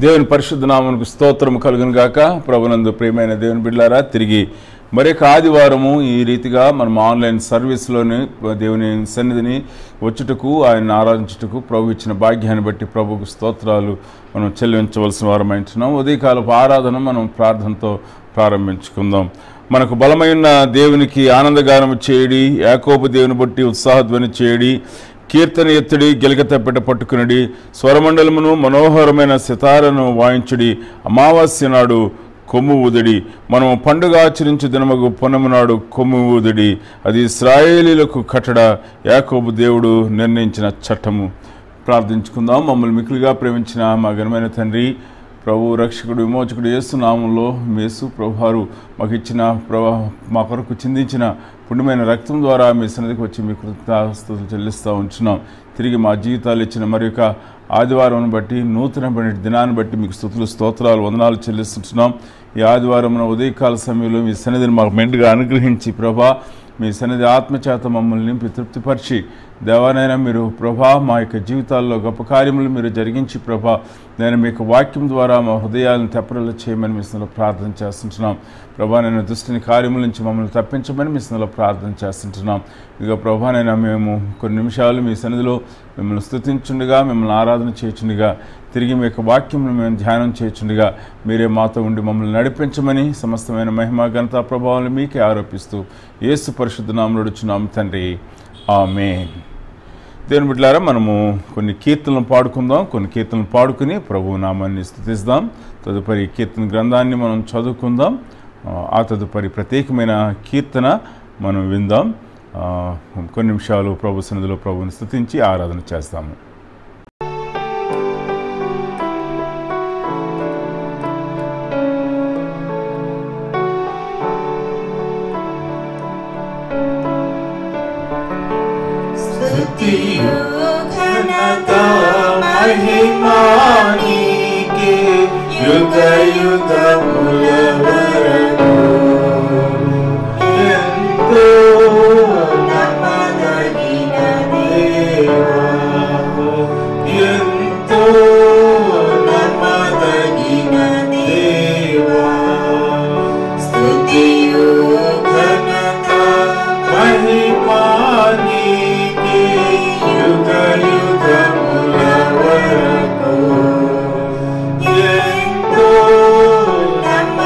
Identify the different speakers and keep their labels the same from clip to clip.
Speaker 1: దేవుని పరిశుద్ధ నామమునకు స్తోత్రము కలుగును గాక. ప్రభునందు ప్రియమైన దేవుని బిడ్డలారా, తిరిగి మరొక ఆదివారము ఈ రీతిగా మనం ఆన్లైన్ సర్వీస్లోని దేవుని సన్నిధిని వచ్చుటకు, ఆయన ఆరాధించుటకు ప్రభు ఇచ్చిన భాగ్యాన్ని బట్టి ప్రభుకు స్తోత్రాలు మనం చెల్లించవలసిన వారమైంటున్నాం. ఉదయకాలపు ఆరాధన మనం ప్రార్థనతో ప్రారంభించుకుందాం. మనకు బలమైన దేవునికి ఆనందగానము చేయడి, యాకోబు దేవుని బట్టి ఉత్సాహధ్వని చేయడి, కీర్తన ఎత్తుడి, గెలక తప్పెట పట్టుకునడి, స్వరమండలమును మనోహరమైన సితారను వాయించుడి, అమావాస్య నాడు కొమ్ము ఊదడి, మనం పండుగ ఆచరించు దినమగు పున్నమి నాడు కొమ్ము ఊదడి, అది ఇశ్రాయేలీలకు కట్టడ, యాకోబు దేవుడు నిర్ణయించిన చట్టము. ప్రార్థించుకుందాం. మమ్మల్ని మిక్కులుగా ప్రేమించిన మా ఘనమైన తండ్రి, ప్రభు రక్షకుడు విమోచకుడు యేసు నామంలో యేసు ప్రభువారు మాకు ఇచ్చిన మా కొరకు చిందించిన పుణ్యమైన రక్తం ద్వారా మీ సన్నిధికి వచ్చి మీ కృతజ్ఞతాస్తుతులు చెల్లిస్తూ ఉంటున్నాం. తిరిగి మా జీవితాలు ఇచ్చిన మరి యొక్క ఆదివారం బట్టి, నూతనమైన దినాన్ని బట్టి మీకు స్తుతులు, స్తోత్రాలు, వందనాలు చెల్లిస్తుంటున్నాం. ఈ ఆదివారం ఉదయకాల సమయంలో మీ సన్నిధిని మాకు మెండుగా అనుగ్రహించి ప్రభా, మీ సన్నిధి ఆత్మచేత మమ్మల్ని నింపి తృప్తిపరిచి, దేవానైనా మీరు ప్రభా మా యొక్క జీవితాల్లో గొప్ప కార్యములు మీరు జరిగించి ప్రభా, నేను మీకు వాక్యం ద్వారా మా హృదయాలను తెప్పరలు చేయమని మీ సన్నిధిలో ప్రార్థన చేస్తుంటున్నాం. ప్రభా, నేను దుష్టుని కార్యముల నుంచి మమ్మల్ని తప్పించమని మీ సన్నిధిలో ప్రార్థన చేస్తుంటున్నాం. ఇక ప్రభా, నైనా మేము కొన్ని నిమిషాలు మీ సన్నిధిలో మిమ్మల్ని స్తుతించుండగా, మిమ్మల్ని ఆరాధన చేయుచుండగా, తిరిగి మీ యొక్క వాక్యంను మేము ధ్యానం చేయుచుండగా మీరే మాతో ఉండి మమ్మల్ని నడిపించమని సమస్తమైన మహిమ ఘనత ప్రభావాలను మీకే ఆరోపిస్తూ యేసు పరిశుద్ధ నామములో అడుగుచున్నాం తండ్రి, ఆమేన్. దేవుని బిడ్డలారా, మనము కొన్ని కీర్తనలు పాడుకుందాం. కొన్ని కీర్తనలు పాడుకుని ప్రభువు నామాన్ని స్తుతిద్దాం. తదుపరి కీర్తన గ్రంథాన్ని మనం చదువుకుందాం. ఆ తదుపరి ప్రత్యేకమైన కీర్తన మనం విందాం. కొన్ని నిమిషాలు ప్రభు సన్నిధిలో ప్రభువుని స్తుతించి ఆరాధన చేస్తాము.
Speaker 2: యుగ యుగముల వరకు ఎంతో నమ్మదగిన దేవా, ఎంతో నమ్మదగిన దేవా, స్తుతియు ఘనత మహిమా నీకే యుగ యుగముల వరకు ఎంతో నమ్మ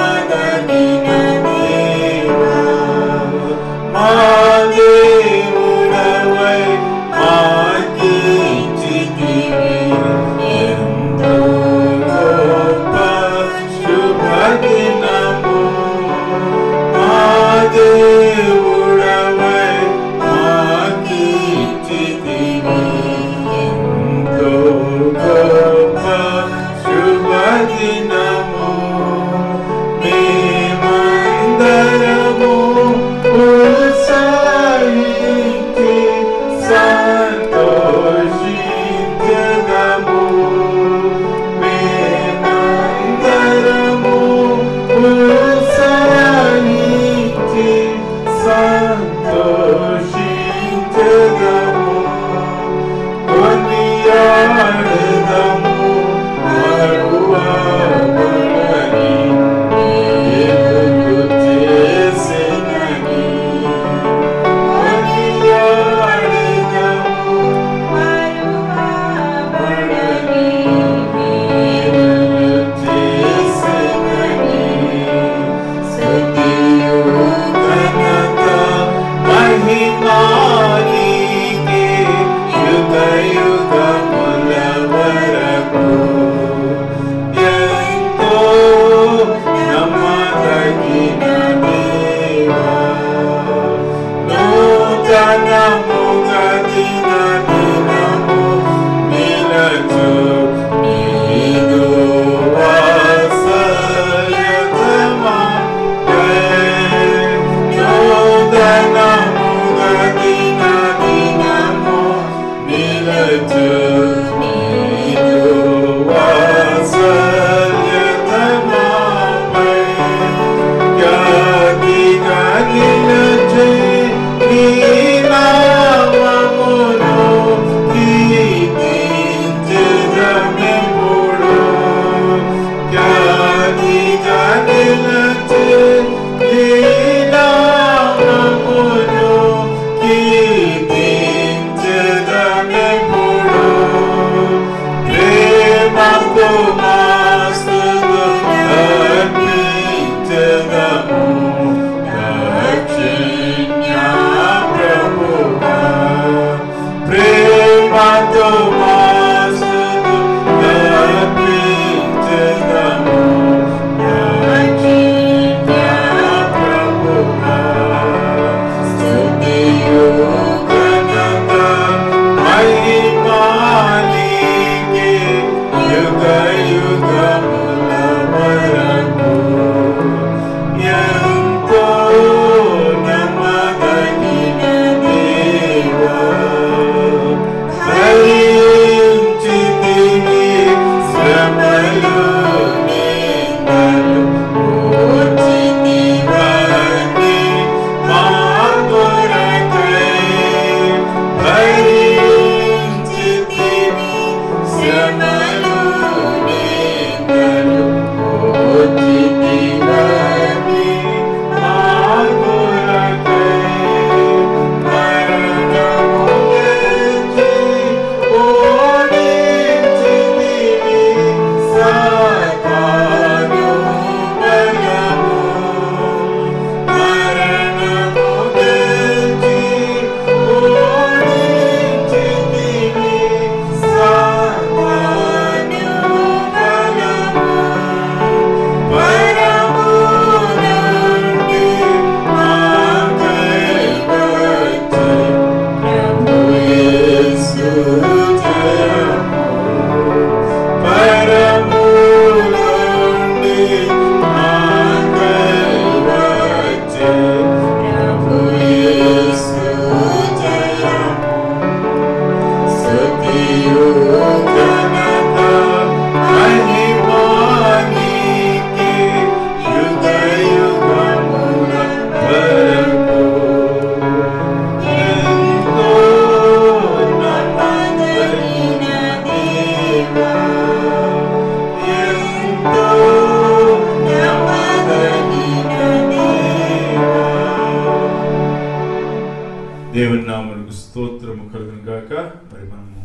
Speaker 1: దేవుని నామమునకు స్తోత్రము కలుగును గాక. మనము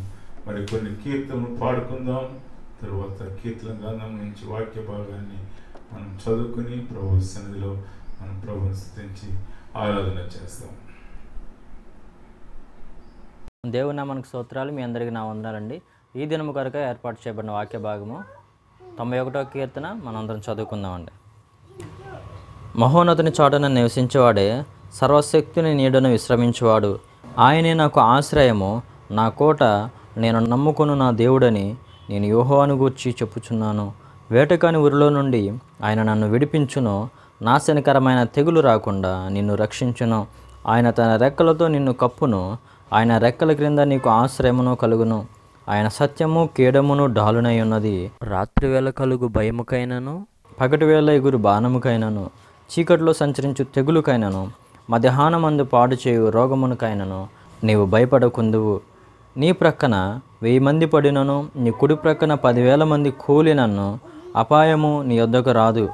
Speaker 1: కొన్ని కీర్తనలు పాడుకుందాం. తరువాత కీర్తన గ్రంథం నుంచి వాక్య భాగాన్ని మనం చదువుకుని ప్రభు సన్నిధిలో మనం ప్రభువుని స్తుతించి ఆరాధన చేస్తాం.
Speaker 3: దేవుని నామమునకు స్తోత్రాలు. మీ అందరికీ నా వందనాలండి. ఈ దినము కొరకు ఏర్పాటు చేయబడిన వాక్య భాగము 91వ కీర్తన మనందరం చదువుకుందామండి. మహోన్నతుని చాటున నివసించేవాడే, సర్వశక్తుని నీడను విశ్రమించేవాడు. ఆయనే నాకు ఆశ్రయము, నా కోట, నేను నమ్ముకున్న నా దేవుడని నేను యెహోవాను గూర్చి చెప్పుచున్నాను. వేటకాని ఊరిలో నుండి ఆయన నన్ను విడిపించును. నాశనకరమైన తెగులు రాకుండా నిన్ను రక్షించును. ఆయన తన రెక్కలతో నిన్ను కప్పును. ఆయన రెక్కల క్రింద నీకు ఆశ్రయమును కలుగును. ఆయన సత్యము కేడమును డాలునై ఉన్నది. రాత్రివేళ కలుగు భయముకైనను, పగటివేళ ఎగురు బాణముకైనను, చీకట్లో సంచరించు తెగులుకైనను, మధ్యాహ్నమందు పాడు చేయు రోగమునకైనను నీవు భయపడకుందువు. నీ ప్రక్కన 1000 మంది పడినను, నీ కుడి ప్రక్కన 10,000 మంది కూలినను అపాయము నీ యొద్దకు రాదు.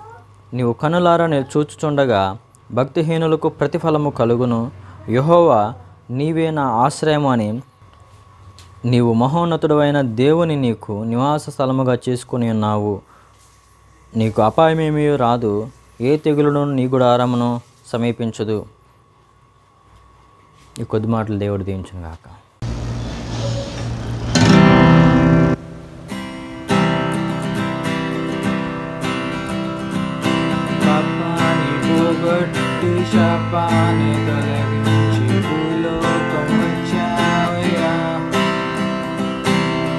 Speaker 3: నీవు కనులారా చూచుచుండగా భక్తిహీనులకు ప్రతిఫలము కలుగును. యెహోవా నీవే నా ఆశ్రయము అని నీవు మహోన్నతుడైన దేవుని నీకు నివాస స్థలముగా చేసుకుని ఉన్నావు. నీకు అపాయమేమీ రాదు, ఏ తెగులును నీ గుడారమును సమీపించదు. ఈ కొద్ది మాటలు దేవుడు దీవించును గాక.
Speaker 2: పాపాన్ని పోగొట్టి శాపాన్ని తొలగించి భూలోకం వచ్చావయ్యా.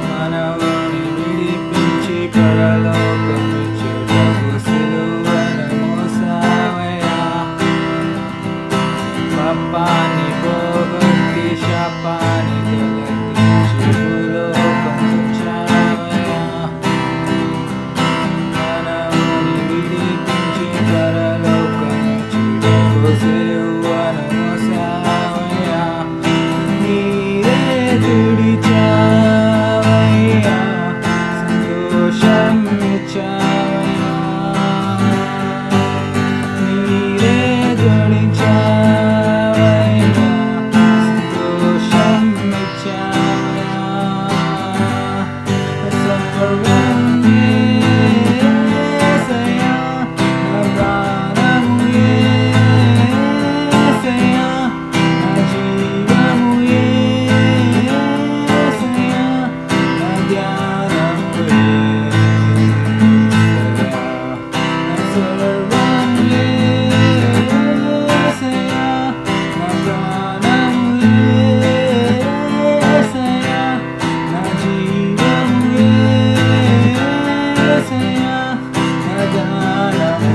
Speaker 2: మనవుని విడిపించి పరలోకం ఇచ్చుటకు సిలువను మోసావయ్యా. పాపాన్ని పోగొట్టి శాపాన్ని తొలగించి భూలోకం వచ్చావయ్యా. మనవుని విడిపించి పరలోకం ఇచ్చుటకు సిలువను మోసావయ్యా. నీరే తుడిచావయ్యా, సంతోషం ఇచ్చావయ్యా. నీరే తుడిచావయ్యా, సంతోషం ఇచ్చావయ్యా. సర్వం యేసయ్యా, నా ప్రాణము యేసయ్యా, నా జీవము యేసయ్యా, నా ధ్యానము యేసయ్యా. నా సర్వం యేసయ్యా, నా ప్రాణము యేసయ్యా, నా జీవము యేసయ్యా, నా ధ్యానము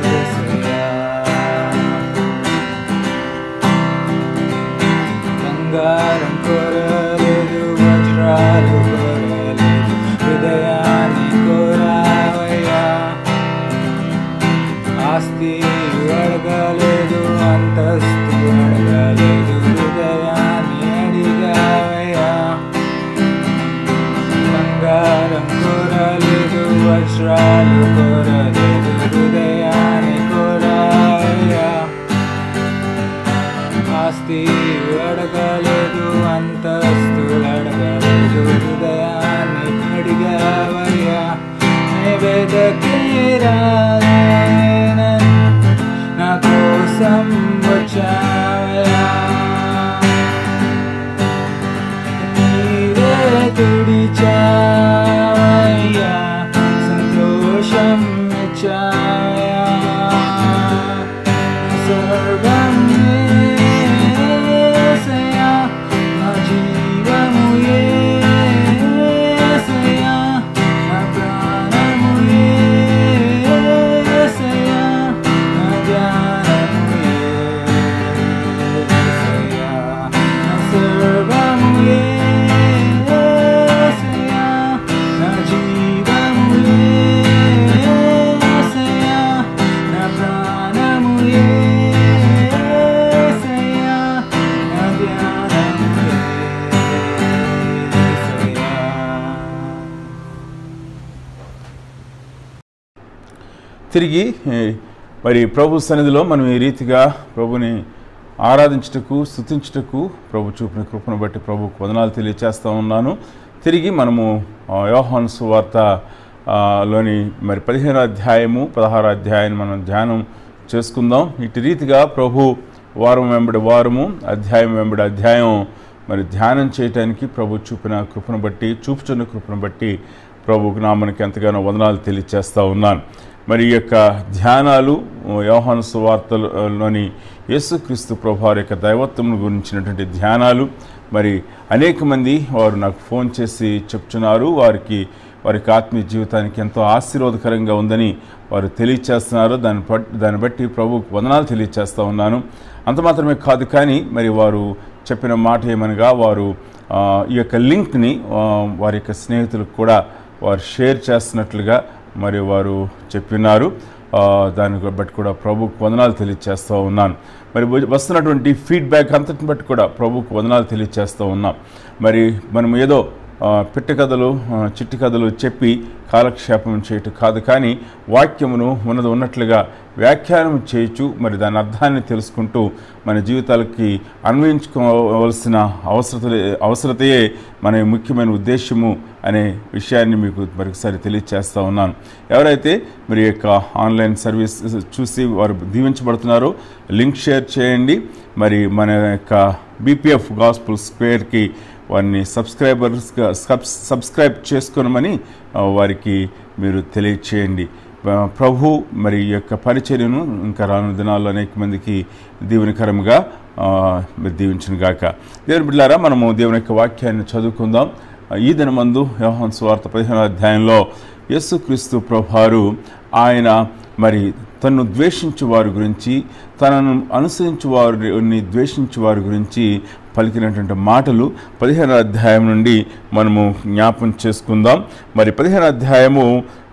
Speaker 2: యేసయ్యా. బంగారం కొరలేదు, వజ్రాలు కొరలేదు, హృదయాన్ని కోరావయ్యా. ఆస్తి అడగలేదు, అంతస్తు అడగలేదు, హృదయాన్ని అడిగావయ్యా. బంగారం కోరలేదు, వజ్రాలు కోరలేదు, హృదయాన్ని కోరావయ్యా. ఆస్తి అడగలేదు, అంతస్తులు అడగలేదు, హృదయాన్ని అడిగావయ్యా. వెదకే రాలేనని నా కోసం వచ్చావయ్యా. నీరే తుడిచావయ్యా, సంతోషం ఇచ్చావయ్యా. సర్వం యేసయ్యా, నా జీవము యేసయ్యా, నా ప్రాణము యేసయ్యా, నా ధ్యానము యేసయ్యా. నా సర్వము యేసయ్యా, నా జీవము యేసయ్యా, నా ప్రాణము యేసయ్యా, నా ధ్యానము యేసయ్యా.
Speaker 1: తిరిగి మరి ప్రభు సన్నిధిలో మనం ఈ రీతిగా ప్రభుని ఆరాధించుటకు స్తుతించుటకు ప్రభు చూపిన కృపను బట్టి ప్రభుకు వందనాలు తెలియచేస్తూ ఉన్నాను. తిరిగి మనము యోహాను సువార్త లోని మరి 15వ అధ్యాయము 16వ అధ్యాయాన్ని మనం ధ్యానం చేసుకుందాం. ఇటు రీతిగా ప్రభు వారం వెంబడి వారము అధ్యాయం వెంబడి అధ్యాయం మరి ధ్యానం చేయటానికి ప్రభు చూపుచున్న కృపను బట్టి ప్రభుకు నామానికి ఎంతగానో వందనాలు తెలియచేస్తూ ఉన్నాను. మరి ఈ యొక్క ధ్యానాలు యోహాను సువార్తలోని యేసుక్రీస్తు ప్రభువారి యొక్క దైవత్వం గురించినటువంటి ధ్యానాలు. మరి అనేక మంది వారు నాకు ఫోన్ చేసి చెప్తున్నారు, వారికి ఆత్మీయ జీవితానికి ఎంతో ఆశీర్వాదకరంగా ఉందని వారు తెలియచేస్తున్నారు. దాన్ని బట్టి ప్రభువుకు వందనాలు తెలియచేస్తూ ఉన్నాను. అంత మాత్రమే కాదు, కానీ మరి వారు చెప్పిన మాట ఏమనగా వారు ఈ యొక్క లింక్ని వారి యొక్క స్నేహితులకు కూడా వారు షేర్ చేస్తున్నట్లుగా మరి వారు చెప్పినారు. దాన్ని బట్టి కూడా ప్రభువుకు వందనాలు తెలియచేస్తూ ఉన్నాను. మరి వస్తున్నటువంటి ఫీడ్బ్యాక్ అంతటిని బట్టి కూడా ప్రభువుకు వందనాలు తెలియచేస్తూ ఉన్నాం. మరి మనం ఏదో పిట్ట కథలు చిట్టి కథలు చెప్పి కాలక్షేపం చేయటం కాదు, కానీ వాక్యమును ఉన్నట్లుగా వ్యాఖ్యానం చేయొచ్చు. మరి దాని అర్థాన్ని తెలుసుకుంటూ మన జీవితాలకి అన్వయించుకోవాల్సిన అవసరతయే మన ముఖ్యమైన ఉద్దేశము అనే విషయాన్ని మీకు మరొకసారి తెలియచేస్తూ ఉన్నాను. ఎవరైతే మరి యొక్క ఆన్లైన్ సర్వీస్ చూసి వారు దీవించబడుతున్నారో లింక్ షేర్ చేయండి. మరి మన యొక్క BPF గాస్పుల్ స్క్వేర్కి వారిని సబ్స్క్రైబ్ చేసుకోనమని వారికి మీరు తెలియచేయండి. ప్రభు మరి ఈ యొక్క పరిచర్యను ఇంకా రానున్న దినాల్లో అనేక మందికి దీవెనకరంగా దీవించును గాక. దేవుని బిడ్డలారా, మనము దేవుని యొక్క వాక్యాన్ని చదువుకుందాం. ఈ దినమందు యోహాను సువార్త 15వ అధ్యాయంలో యేసుక్రీస్తు ప్రభువారు ఆయన మరి తన్ను ద్వేషించు వారి గురించి, తనను అనుసరించు వారిని ద్వేషించు వారి గురించి పలికినటువంటి మాటలు 15వ అధ్యాయం నుండి మనము జ్ఞాపం చేసుకుందాం. మరి 15వ అధ్యాయము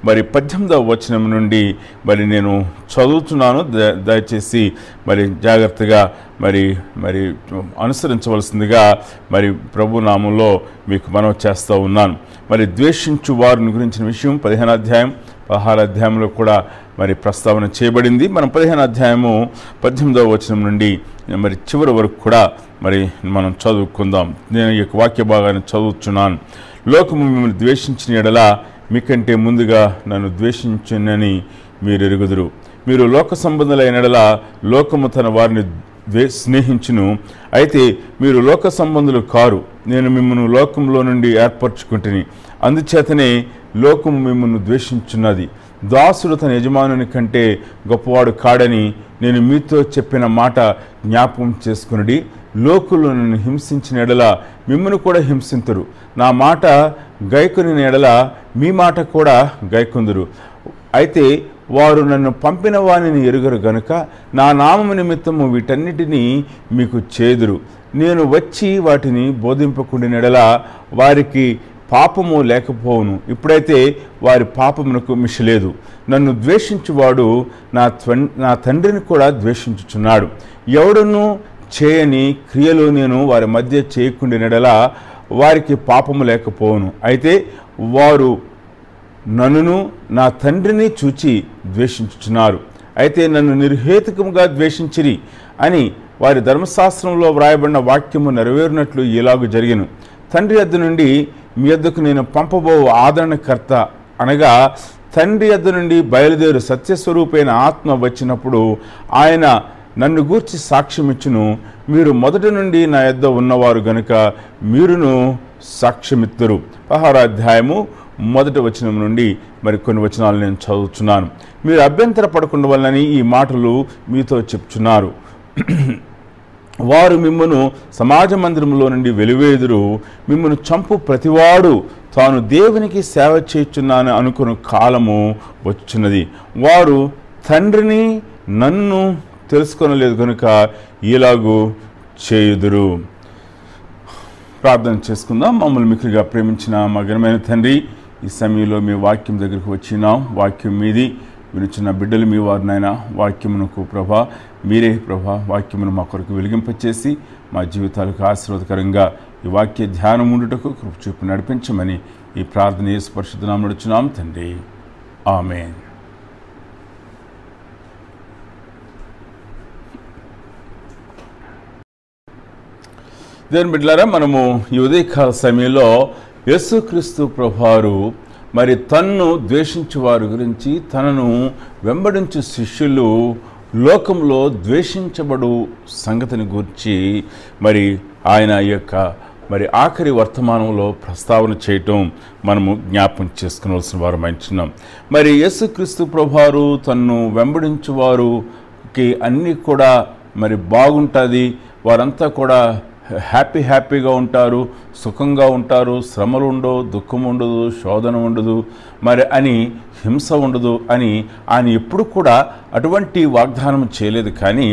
Speaker 1: మరి 18వ వచనం నుండి మరి నేను చదువుతున్నాను. దయచేసి మరి జాగ్రత్తగా మరి అనుసరించవలసిందిగా మరి ప్రభు నామంలో మీకు మనవి చేస్తూ ఉన్నాను. మరి ద్వేషించు వారిని గురించిన విషయం 15వ అధ్యాయం 16వ అధ్యాయంలో కూడా మరి ప్రస్తావన చేయబడింది. మనం 15వ అధ్యాయము 18వ వచనం నుండి మరి చివరి వరకు కూడా మరి మనం చదువుకుందాం. నేను ఈ యొక్క వాక్య భాగాన్ని చదువుతున్నాను. లోకము మిమ్మల్ని ద్వేషించిన ఎడల మీకంటే ముందుగా నన్ను ద్వేషించునని మీరు ఎరుగుదురు. మీరు లోక సంబంధులైన ఎడల లోకము తన వారిని స్నేహించును. అయితే మీరు లోక సంబంధులు కారు, నేను మిమ్మల్ని లోకంలో నుండి ఏర్పరచుకుంటుని, అందుచేతనే లోకము మిమ్మల్ని ద్వేషించున్నది. దాసుడు తన యజమానుని కంటే గొప్పవాడు కాడని నేను మీతో చెప్పిన మాట జ్ఞాపకం చేసుకునుడి. లోకులు నన్ను హింసించిన ఎడల మిమ్మల్ని కూడా హింసింతురు. నా మాట గైకొని ఎడల మీ మాట కూడా గైకొందురు. అయితే వారు నన్ను పంపిన వానిని ఎరుగరు గనుక నా నామము నిమిత్తము వీటన్నిటినీ మీకు చేదురు. నేను వచ్చి వాటిని బోధింపకుండిన ఎడల వారికి పాపము లేకపోవును. ఇప్పుడైతే వారి పాపమునకు మిషలేదు. నన్ను ద్వేషించువాడు నా తండ్రిని కూడా ద్వేషించుచున్నాడు. ఎవడును చేయని క్రియలు నేను వారి మధ్య చేయకుండినడలా వారికి పాపము లేకపోవును. అయితే వారు నన్నును నా తండ్రిని చూచి ద్వేషించుచున్నారు. అయితే నన్ను నిర్హేతుకముగా ద్వేషించిరి అని వారి ధర్మశాస్త్రంలో వ్రాయబడిన వాక్యము నెరవేరినట్లు ఇలాగు జరిగెను. తండ్రి యొద్ద నుండి మీ యొద్దకు నేను పంపబో ఆదరణకర్త అనగా తండ్రి యొద్ద నుండి బయలుదేరు సత్యస్వరూపైన ఆత్మ వచ్చినప్పుడు ఆయన నన్ను గూర్చి సాక్ష్యమిచ్చును. మీరు మొదటి నుండి నా యొద్ద ఉన్నవారు గనుక మీరును సాక్ష్యమిత్తరు. 16వ అధ్యాయము 1వ వచనం నుండి మరి కొన్ని వచనాలు నేను చదువుతున్నాను. మీరు అభ్యంతర పడకుండా వలనని ఈ మాటలు మీతో చెప్తున్నారు. వారు మిమ్మను సమాజ మందిరంలో నుండి వెలివేదురు. మిమ్మను చంపు ప్రతివాడు తాను దేవునికి సేవ చేయుచున్నాను అనుకున్న కాలము వచ్చున్నది. వారు తండ్రిని నన్ను తెలుసుకొనలేదు కనుక ఇలాగూ చేయుదురు. ప్రార్థన చేసుకుందాం. మమ్మల్ని మిక్కిలిగా ప్రేమించిన మా ఘనమైన తండ్రి, ఈ సమయంలో మీ వాక్యం దగ్గరికి వచ్చినాం. వాక్యం మీది వినుచున్న బిడ్డలు మీ వారినైనా వాక్యమునకు ప్రభా మీరే ప్రభా వాక్యమును మా కొరకు వెలిగింపచేసి మా జీవితాలకు ఆశీర్వాదకరంగా ఈ వాక్య ధ్యానం ఉండుటకు కృప చూపి నడిపించమని ఈ ప్రార్థన యేసు పరిశుద్ధ నామమున నడుచున్నాం తండ్రి. ఆమేన్. దేవుని బిడ్డలారా, మనము ఈ ఉదయకాల సమయంలో యేసుక్రీస్తు ప్రభువారు మరి తన్ను ద్వేషించు వారి గురించి, తనను వెంబడించు శిష్యులు లోకంలో ద్వేషించబడు సంగతిని గురించి మరి ఆయన యొక్క మరి ఆఖరి వర్తమానంలో ప్రస్తావన చేయటం మనము జ్ఞాపం చేసుకునవలసిన వారం అంటున్నాం. మరి యేసుక్రీస్తు ప్రభువారు తన్ను వెంబడించు వారికి అన్నీ కూడా మరి బాగుంటుంది, వారంతా కూడా హ్యాపీగా ఉంటారు, సుఖంగా ఉంటారు, శ్రమలు ఉండవు, దుఃఖం ఉండదు, శోధన ఉండదు, మరి అని హింస ఉండదు అని ఆయన ఎప్పుడు కూడా అటువంటి వాగ్దానం చేయలేదు. కానీ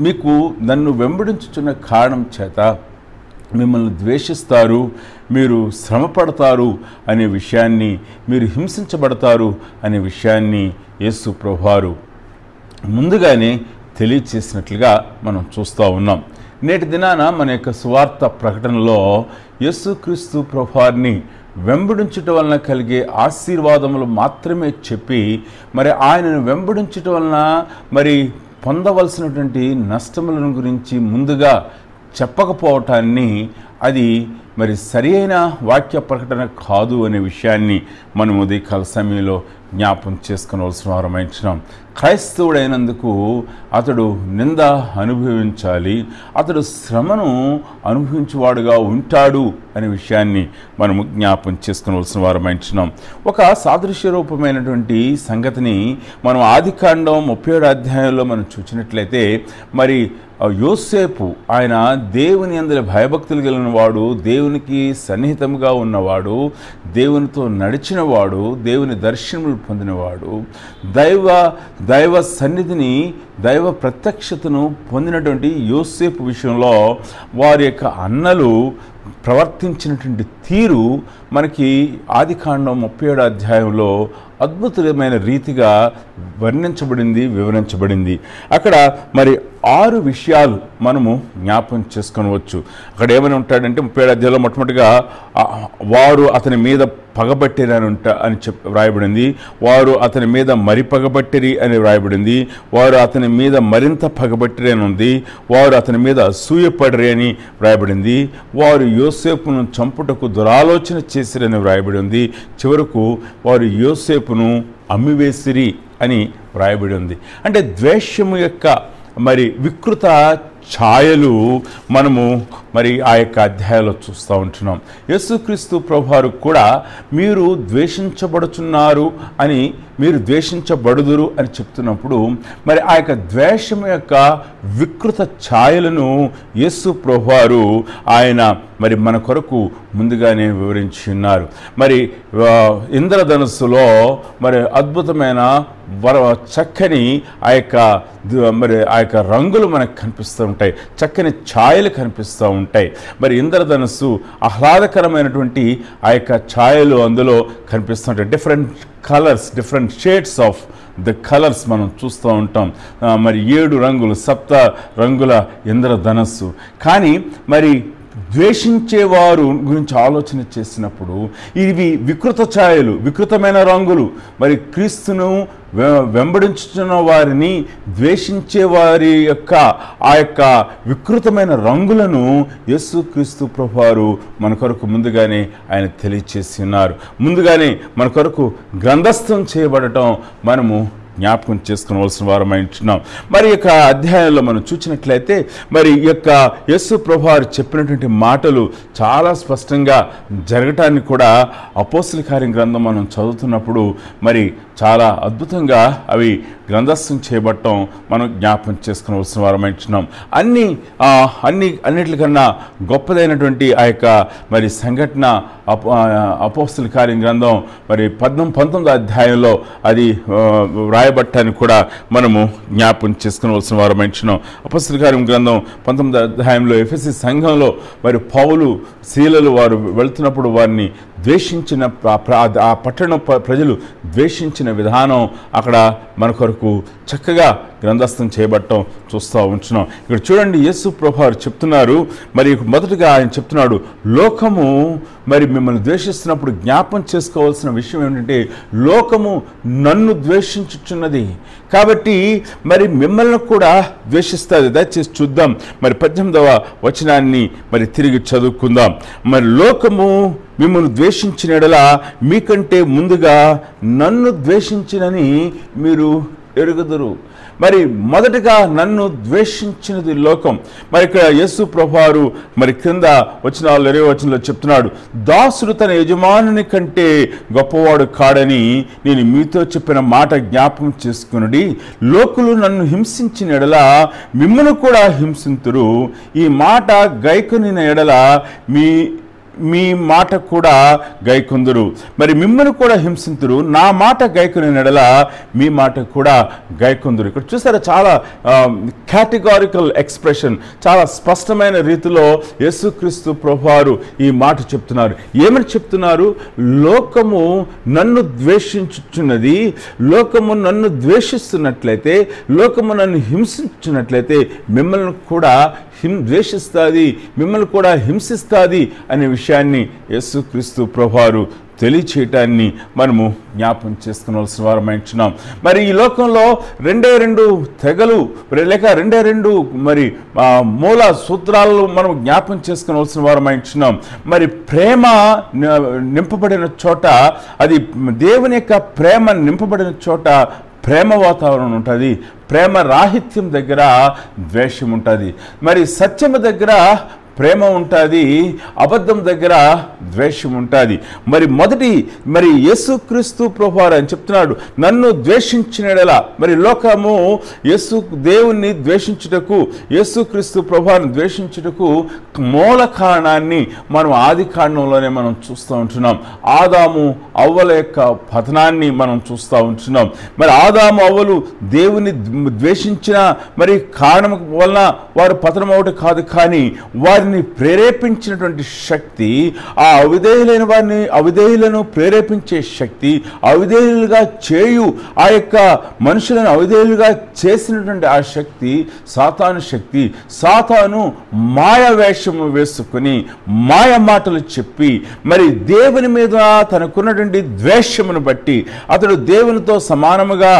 Speaker 1: మీకు నన్ను వెంబడించుచున్న కారణం చేత మిమ్మల్ని ద్వేషిస్తారు, మీరు శ్రమపడతారు అనే విషయాన్ని, మీరు హింసించబడతారు అనే విషయాన్ని యేసు ప్రభువారు ముందుగానే తెలియచేసినట్లుగా మనం చూస్తూ ఉన్నాం. నేటి దినాన మన యొక్క సువార్త ప్రకటనలో యేసుక్రీస్తు ప్రభువారిని వెంబడించటం వలన కలిగే ఆశీర్వాదములు మాత్రమే చెప్పి మరి ఆయనను వెంబడించటం వలన మరి పొందవలసినటువంటి నష్టములను గురించి ముందుగా చెప్పకపోవటాన్ని అది మరి సరి అయిన వాక్య ప్రకటన కాదు అనే విషయాన్ని మనం ఉదయకాల సమయంలో జ్ఞాపం చేసుకునవలసిన వారమైంటున్నాం. క్రైస్తవుడైనందుకు అతడు నింద అనుభవించాలి, అతడు శ్రమను అనుభవించేవాడుగా ఉంటాడు అనే విషయాన్ని మనము జ్ఞాపం చేసుకునవలసిన వారమైంటున్నాం. ఒక సాదృశ్య రూపమైనటువంటి సంగతిని మనం ఆదికాండం 37వ అధ్యాయంలో మనం చూసినట్లయితే మరి యోసేపు ఆయన దేవుని యందు భయభక్తులు కలిగిన వాడు, దేవునికి సన్నిహితంగా ఉన్నవాడు, దేవునితో నడిచినవాడు, దేవుని దర్శనములు పొందినవాడు, దైవ సన్నిధిని, దైవ ప్రత్యక్షతను పొందినటువంటి యోసేపు విషయంలో వారి యొక్క అన్నలు ప్రవర్తించినటువంటి తీరు మనకి ఆదికాండం 37వ అధ్యాయంలో అద్భుతమైన రీతిగా వర్ణించబడింది, వివరించబడింది. అక్కడ మరి 6 విషయాలు మనము జ్ఞాపం చేసుకొనవచ్చు. అక్కడ ఏమని ఉంటాడంటే 37వ అధ్యాయంలో మొట్టమొదటిగా వారు అతని మీద పగబట్టిరని అని వ్రాయబడింది, వారు అతని మీద మరి పగబట్టిరి అని వ్రాయబడింది, వారు అతని మీద మరింత పగబట్టిరి అని ఉంది, వారు అతని మీద అసూయపడిరి అని వ్రాయబడింది, వారు యోసేపును చంపుటకు దురాలోచన చేసిరని వ్రాయబడి ఉంది, చివరకు వారు యోసేపును అమ్మివేసిరి అని వ్రాయబడి ఉంది. అంటే ద్వేషము యొక్క మరి వికృత ఛాయలు మనము మరి ఆ యొక్క అధ్యాయంలో చూస్తూ ఉంటున్నాం. యేసుక్రీస్తు ప్రభువారు కూడా మీరు ద్వేషించబడుచున్నారు అని, మీరు ద్వేషించబడుదురు అని చెప్తున్నప్పుడు మరి ఆ యొక్క ద్వేషం యొక్క వికృత ఛాయలను యేసు ప్రభువారు ఆయన మరి మన కొరకు ముందుగానే వివరించి ఉన్నారు. మరి ఇంద్రధనుస్సులో మరి అద్భుతమైన చక్కని ఆ యొక్క రంగులు మనకు కనిపిస్తూ ఉంటాయి, చక్కని ఛాయలు కనిపిస్తూ ఉంటాయి. మరి ఇంద్రధనుస్సు ఆహ్లాదకరమైనటువంటి ఆ యొక్క ఛాయలు అందులో కనిపిస్తుంటాయి. Different colours, different shades of the colours మనం చూస్తూ ఉంటాం. మరి 7 రంగులు, 7 రంగుల ఇంద్రధనస్సు. కానీ మరి ద్వేషించేవారు గురించి ఆలోచన చేసినప్పుడు ఇవి వికృత ఛాయలు, వికృతమైన రంగులు. మరి క్రీస్తును వెంబడించుతున్న వారిని ద్వేషించే వారి యొక్క ఆ యొక్క వికృతమైన రంగులను యేసుక్రీస్తు ప్రభువారు మన కొరకు ముందుగానే ఆయన తెలియచేసి ఉన్నారు. ముందుగానే మన కొరకు గ్రంథస్థం చేయబడటం మనము జ్ఞాపకం చేసుకునవలసిన వారమై ఉంటున్నాం. మరి యొక్క అధ్యాయంలో మనం చూసినట్లయితే మరి ఈ యొక్క యేసు ప్రభువారు చెప్పినటువంటి మాటలు చాలా స్పష్టంగా జరగటాన్ని కూడా అపోస్తల కార్యం గ్రంథం మనం చదువుతున్నప్పుడు మరి చాలా అద్భుతంగా అవి గ్రంథస్థం చేయబడటం మనం జ్ఞాపకం చేసుకునవలసిన వారమై ఉంటున్నాం. అన్నిటికన్నా గొప్పదైనటువంటి ఆ యొక్క మరి సంఘటన అపోస్తల కార్యం గ్రంథం మరి 19వ అధ్యాయంలో అది రాయబట్టాన్ని కూడా మనము జ్ఞాపకం చేసుకునవలసిన వారమై ఉంటున్నాం. అపోస్తల కార్యం గ్రంథం 19వ అధ్యాయంలో ఎఫెసీ సంఘంలో మరి పౌలు, శీలలు వారు వెళ్తున్నప్పుడు వారిని ద్వేషించిన ఆ పట్టణ ప్రజలు ద్వేషించిన విధానం అక్కడ మన కొరకు చక్కగా గ్రంథస్థం చేయబడటం చూస్తూ ఉంటున్నాం. ఇక్కడ చూడండి, యేసు ప్రభువారు చెప్తున్నారు, మరి మొదటగా ఆయన చెప్తున్నాడు, లోకము మరి మిమ్మల్ని ద్వేషిస్తున్నప్పుడు జ్ఞాపం చేసుకోవాల్సిన విషయం ఏమిటంటే, లోకము నన్ను ద్వేషించుచున్నది కాబట్టి మరి మిమ్మల్ని కూడా ద్వేషిస్తుంది. దయచేసి చూద్దాం, మరి 18వ వచనాన్ని మరి తిరిగి చదువుకుందాం. మరి లోకము మిమ్మల్ని ద్వేషించిన యెడల మీకంటే ముందుగా నన్ను ద్వేషించినని మీరు ఎరుగుదురు. మరి మొదటగా నన్ను ద్వేషించినది లోకం. మరి ఇక్కడ యేసు ప్రభువారు మరి క్రింద వచనాలు 20వ వచనంలో చెప్తున్నాడు, దాసుడు తన యజమానుని కంటే గొప్పవాడు కాడని నేను మీతో చెప్పిన మాట జ్ఞాపకం చేసుకునుడి. లోకులు నన్ను హింసించిన యెడల మిమ్మల్ని కూడా హింసింతురు. ఈ మాట గైకొనిన యెడల మీ మాట కూడా గైకొందురు. మరి మిమ్మల్ని కూడా హింసింతురు, నా మాట గైకొని నెడల మీ మాట కూడా గైకొందురు. ఇక్కడ చూసారా, చాలా కేటగారికల్ ఎక్స్ప్రెషన్, చాలా స్పష్టమైన రీతిలో యేసుక్రీస్తు ప్రభువారు ఈ మాట చెప్తున్నారు. ఏమని చెప్తున్నారు? లోకము నన్ను ద్వేషించుచున్నది, లోకము నన్ను ద్వేషిస్తున్నట్లయితే, లోకము నన్ను హింసించున్నట్లయితే మిమ్మల్ని కూడా ద్వేషిస్తుంది, మిమ్మల్ని కూడా హింసిస్తుంది అనే విషయాన్ని యేసుక్రీస్తు ప్రభువారు తెలియచేయటాన్ని మనము జ్ఞాపం చేసుకునవలసిన వారమైంటున్నాం. మరి ఈ లోకంలో 2 తెగలు లేక 2 మరి మూల సూత్రాలు మనం జ్ఞాపం చేసుకునవలసిన వారమైంటున్నాం. మరి ప్రేమ నింపబడిన చోట, అది దేవుని యొక్క ప్రేమ నింపబడిన చోట ప్రేమ వాతావరణం ఉంటుంది. ప్రేమ రాహిత్యం దగ్గర ద్వేషం ఉంటుంది. మరి సత్యము దగ్గర ప్రేమ ఉంటుంది, అబద్ధం దగ్గర ద్వేషం ఉంటుంది. మరి యేసుక్రీస్తు ప్రభువారు అని చెప్తున్నాడు, నన్ను ద్వేషించినలా. మరి లోకము దేవుణ్ణి ద్వేషించుటకు, యేసుక్రీస్తు ప్రభువారిని ద్వేషించుటకు మూల కారణాన్ని మనం ఆది కాండంలోనే మనం చూస్తూ ఉంటున్నాం. ఆదాము అవ్వల యొక్క పతనాన్ని మనం చూస్తూ ఉంటున్నాం. మరి ఆదాము అవ్వలు దేవుని ద్వేషించిన మరి కారణం వలన వారు పతనం అవటం కాదు, కానీ వారిని ప్రేరేపించినటువంటి శక్తి, ఆ అవిధేయులైన వారిని అవిధేయులను ప్రేరేపించే శక్తి, అవిధేయులుగా చేయు ఆ యొక్క మనుషులను అవిధేయులుగా చేసినటువంటి ఆ శక్తి సాతాను శక్తి. సాతాను మాయ వేషము వేసుకుని మాయ మాటలు చెప్పి మరి దేవుని మీద తనకున్నటువంటి ద్వేషమును బట్టి అతడు దేవునితో సమానముగా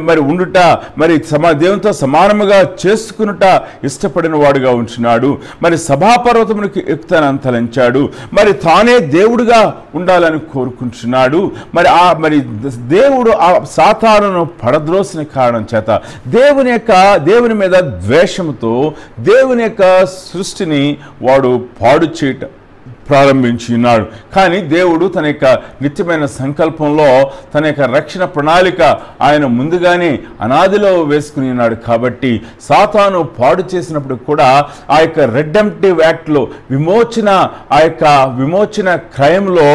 Speaker 1: మరి ఉండుట, మరి దేవునితో సమానముగా చేసుకునుట ఇష్టపడిన వాడుగా ఉంటున్నాడు. మరి సభాపర్వతమునికి ఎక్కుతానని తలంచాడు. మరి తానే దేవుడుగా ఉండాలని కోరుకుంటున్నాడు. మరి దేవుడు ఆ సాతానును పడద్రోసిన కారణం చేత దేవుని మీద ద్వేషముతో దేవుని యొక్క సృష్టిని వాడు పాడు చేయటం ప్రారంభించి ఉన్నాడు. కానీ దేవుడు తన యొక్క నిత్యమైన సంకల్పంలో తన యొక్క రక్షణ ప్రణాళిక ఆయన ముందుగానే అనాదిలో వేసుకుని ఉన్నాడు. కాబట్టి సాతాను పాడు చేసినప్పుడు కూడా ఆ యొక్క రెడెంప్టివ్ యాక్ట్లో ఆ యొక్క విమోచన క్రయంలో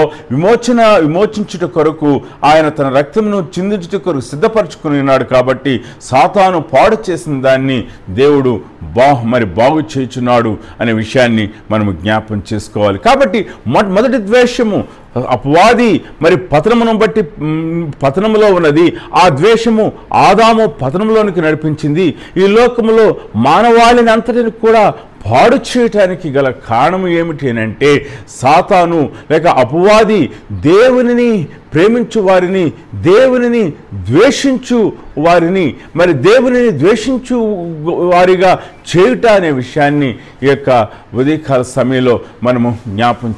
Speaker 1: విమోచించుట కొరకు ఆయన తన రక్తమును చిందించుట కొరకు సిద్ధపరచుకుని ఉన్నాడు. కాబట్టి సాతాను పాడు చేసిన దాన్ని దేవుడు బాగు చేయుచున్నాడు అనే విషయాన్ని మనము జ్ఞాపం చేసుకోవాలి. కాబట్టి మొదటి ద్వేషము అపవాది మరి పతనమును బట్టి పతనములో ఉన్నది. ఆ ద్వేషము ఆదాము పతనంలోనికి నడిపించింది. ఈ లోకములో మానవాళిని అంతటిని కూడా పాడు చేయటానికి గల కారణం ఏమిటి అంటే, సాతాను లేక అపవాది దేవునిని ప్రేమించు వారిని, దేవునిని ద్వేషించు వారిని, మరి దేవునిని ద్వేషించు వారిగా చేయుట అనే విషయాన్ని ఈ యొక్క ఉదయకాల సమయంలో మనము జ్ఞాపం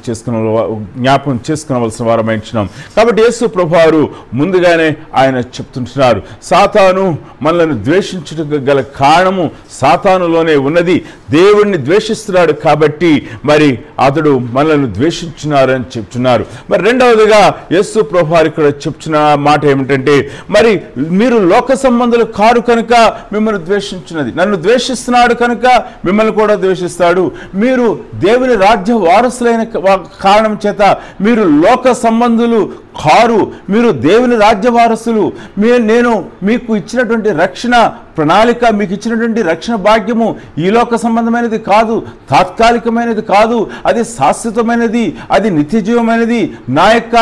Speaker 1: చేసుకునవలసిన వారమైంటున్నాం. కాబట్టి యేసు ప్రభువారు ముందుగానే ఆయన చెప్తుంటున్నారు, సాతాను మనల్ని ద్వేషించుటకు గల కారణము సాతానులోనే ఉన్నది. దేవుణ్ణి ద్వేషిస్తున్నాడు కాబట్టి మరి అతడు మనల్ని ద్వేషించున్నారని చెప్తున్నారు. మరి రెండవదిగా యేసు ప్రభువారు ఇక్కడ చెప్తున్న మాట ఏమిటంటే, మరి మీరు లోక సంబంధులు కారు కనుక మిమ్మల్ని ద్వేషించున్నది, నన్ను ద్వేషిస్తున్నాడు కనుక మిమ్మల్ని కూడా ద్వేషిస్తాడు. మీరు దేవుని రాజ్య వారసులైన కారణం చేత మీరు లోక సంబంధులు కారు, మీరు దేవుని రాజ్య వారసులు. నేను మీకు ఇచ్చినటువంటి రక్షణ ప్రణాళిక, మీకు ఇచ్చినటువంటి రక్షణ భాగ్యము ఈ లోక సంబంధమైనది కాదు, తాత్కాలికమైనది కాదు, అది శాశ్వతమైనది, అది నిత్యజీవమైనది. నా యొక్క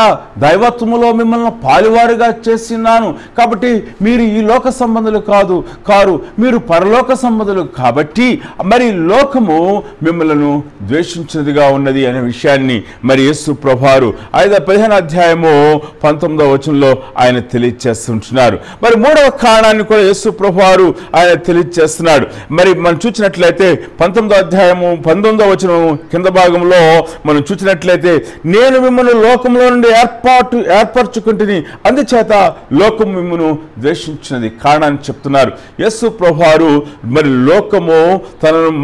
Speaker 1: దైవత్వములో మిమ్మల్ని పాలువారుగా చేస్తున్నాను. కాబట్టి మీరు ఈ లోక సంబంధులు కారు, మీరు పరలోక సంబంధులు. కాబట్టి మరి లోకము మిమ్మల్ని ద్వేషించినదిగా ఉన్నది అనే విషయాన్ని మరి యేసు ప్రభువారు 15వ అధ్యాయము 19వ వచనంలో ఆయన తెలియజేస్తుంటున్నారు. మరి 3వ కారణాన్ని కూడా యేసు ప్రభువారు ఆయన తెలియజేస్తున్నాడు. మరి మనం చూసినట్లయితే 19వ అధ్యాయము 19వ వచనం కింద భాగంలో మనం చూసినట్లయితే, నేను మిమ్మల్ని లోకంలో నుండి ఏర్పరచుకుంటుని, అందుచేత లోకం మిమ్మల్ని ద్వేషించినది కారణాన్ని చెప్తున్నారు యేసు ప్రభువారు. మరి లోకము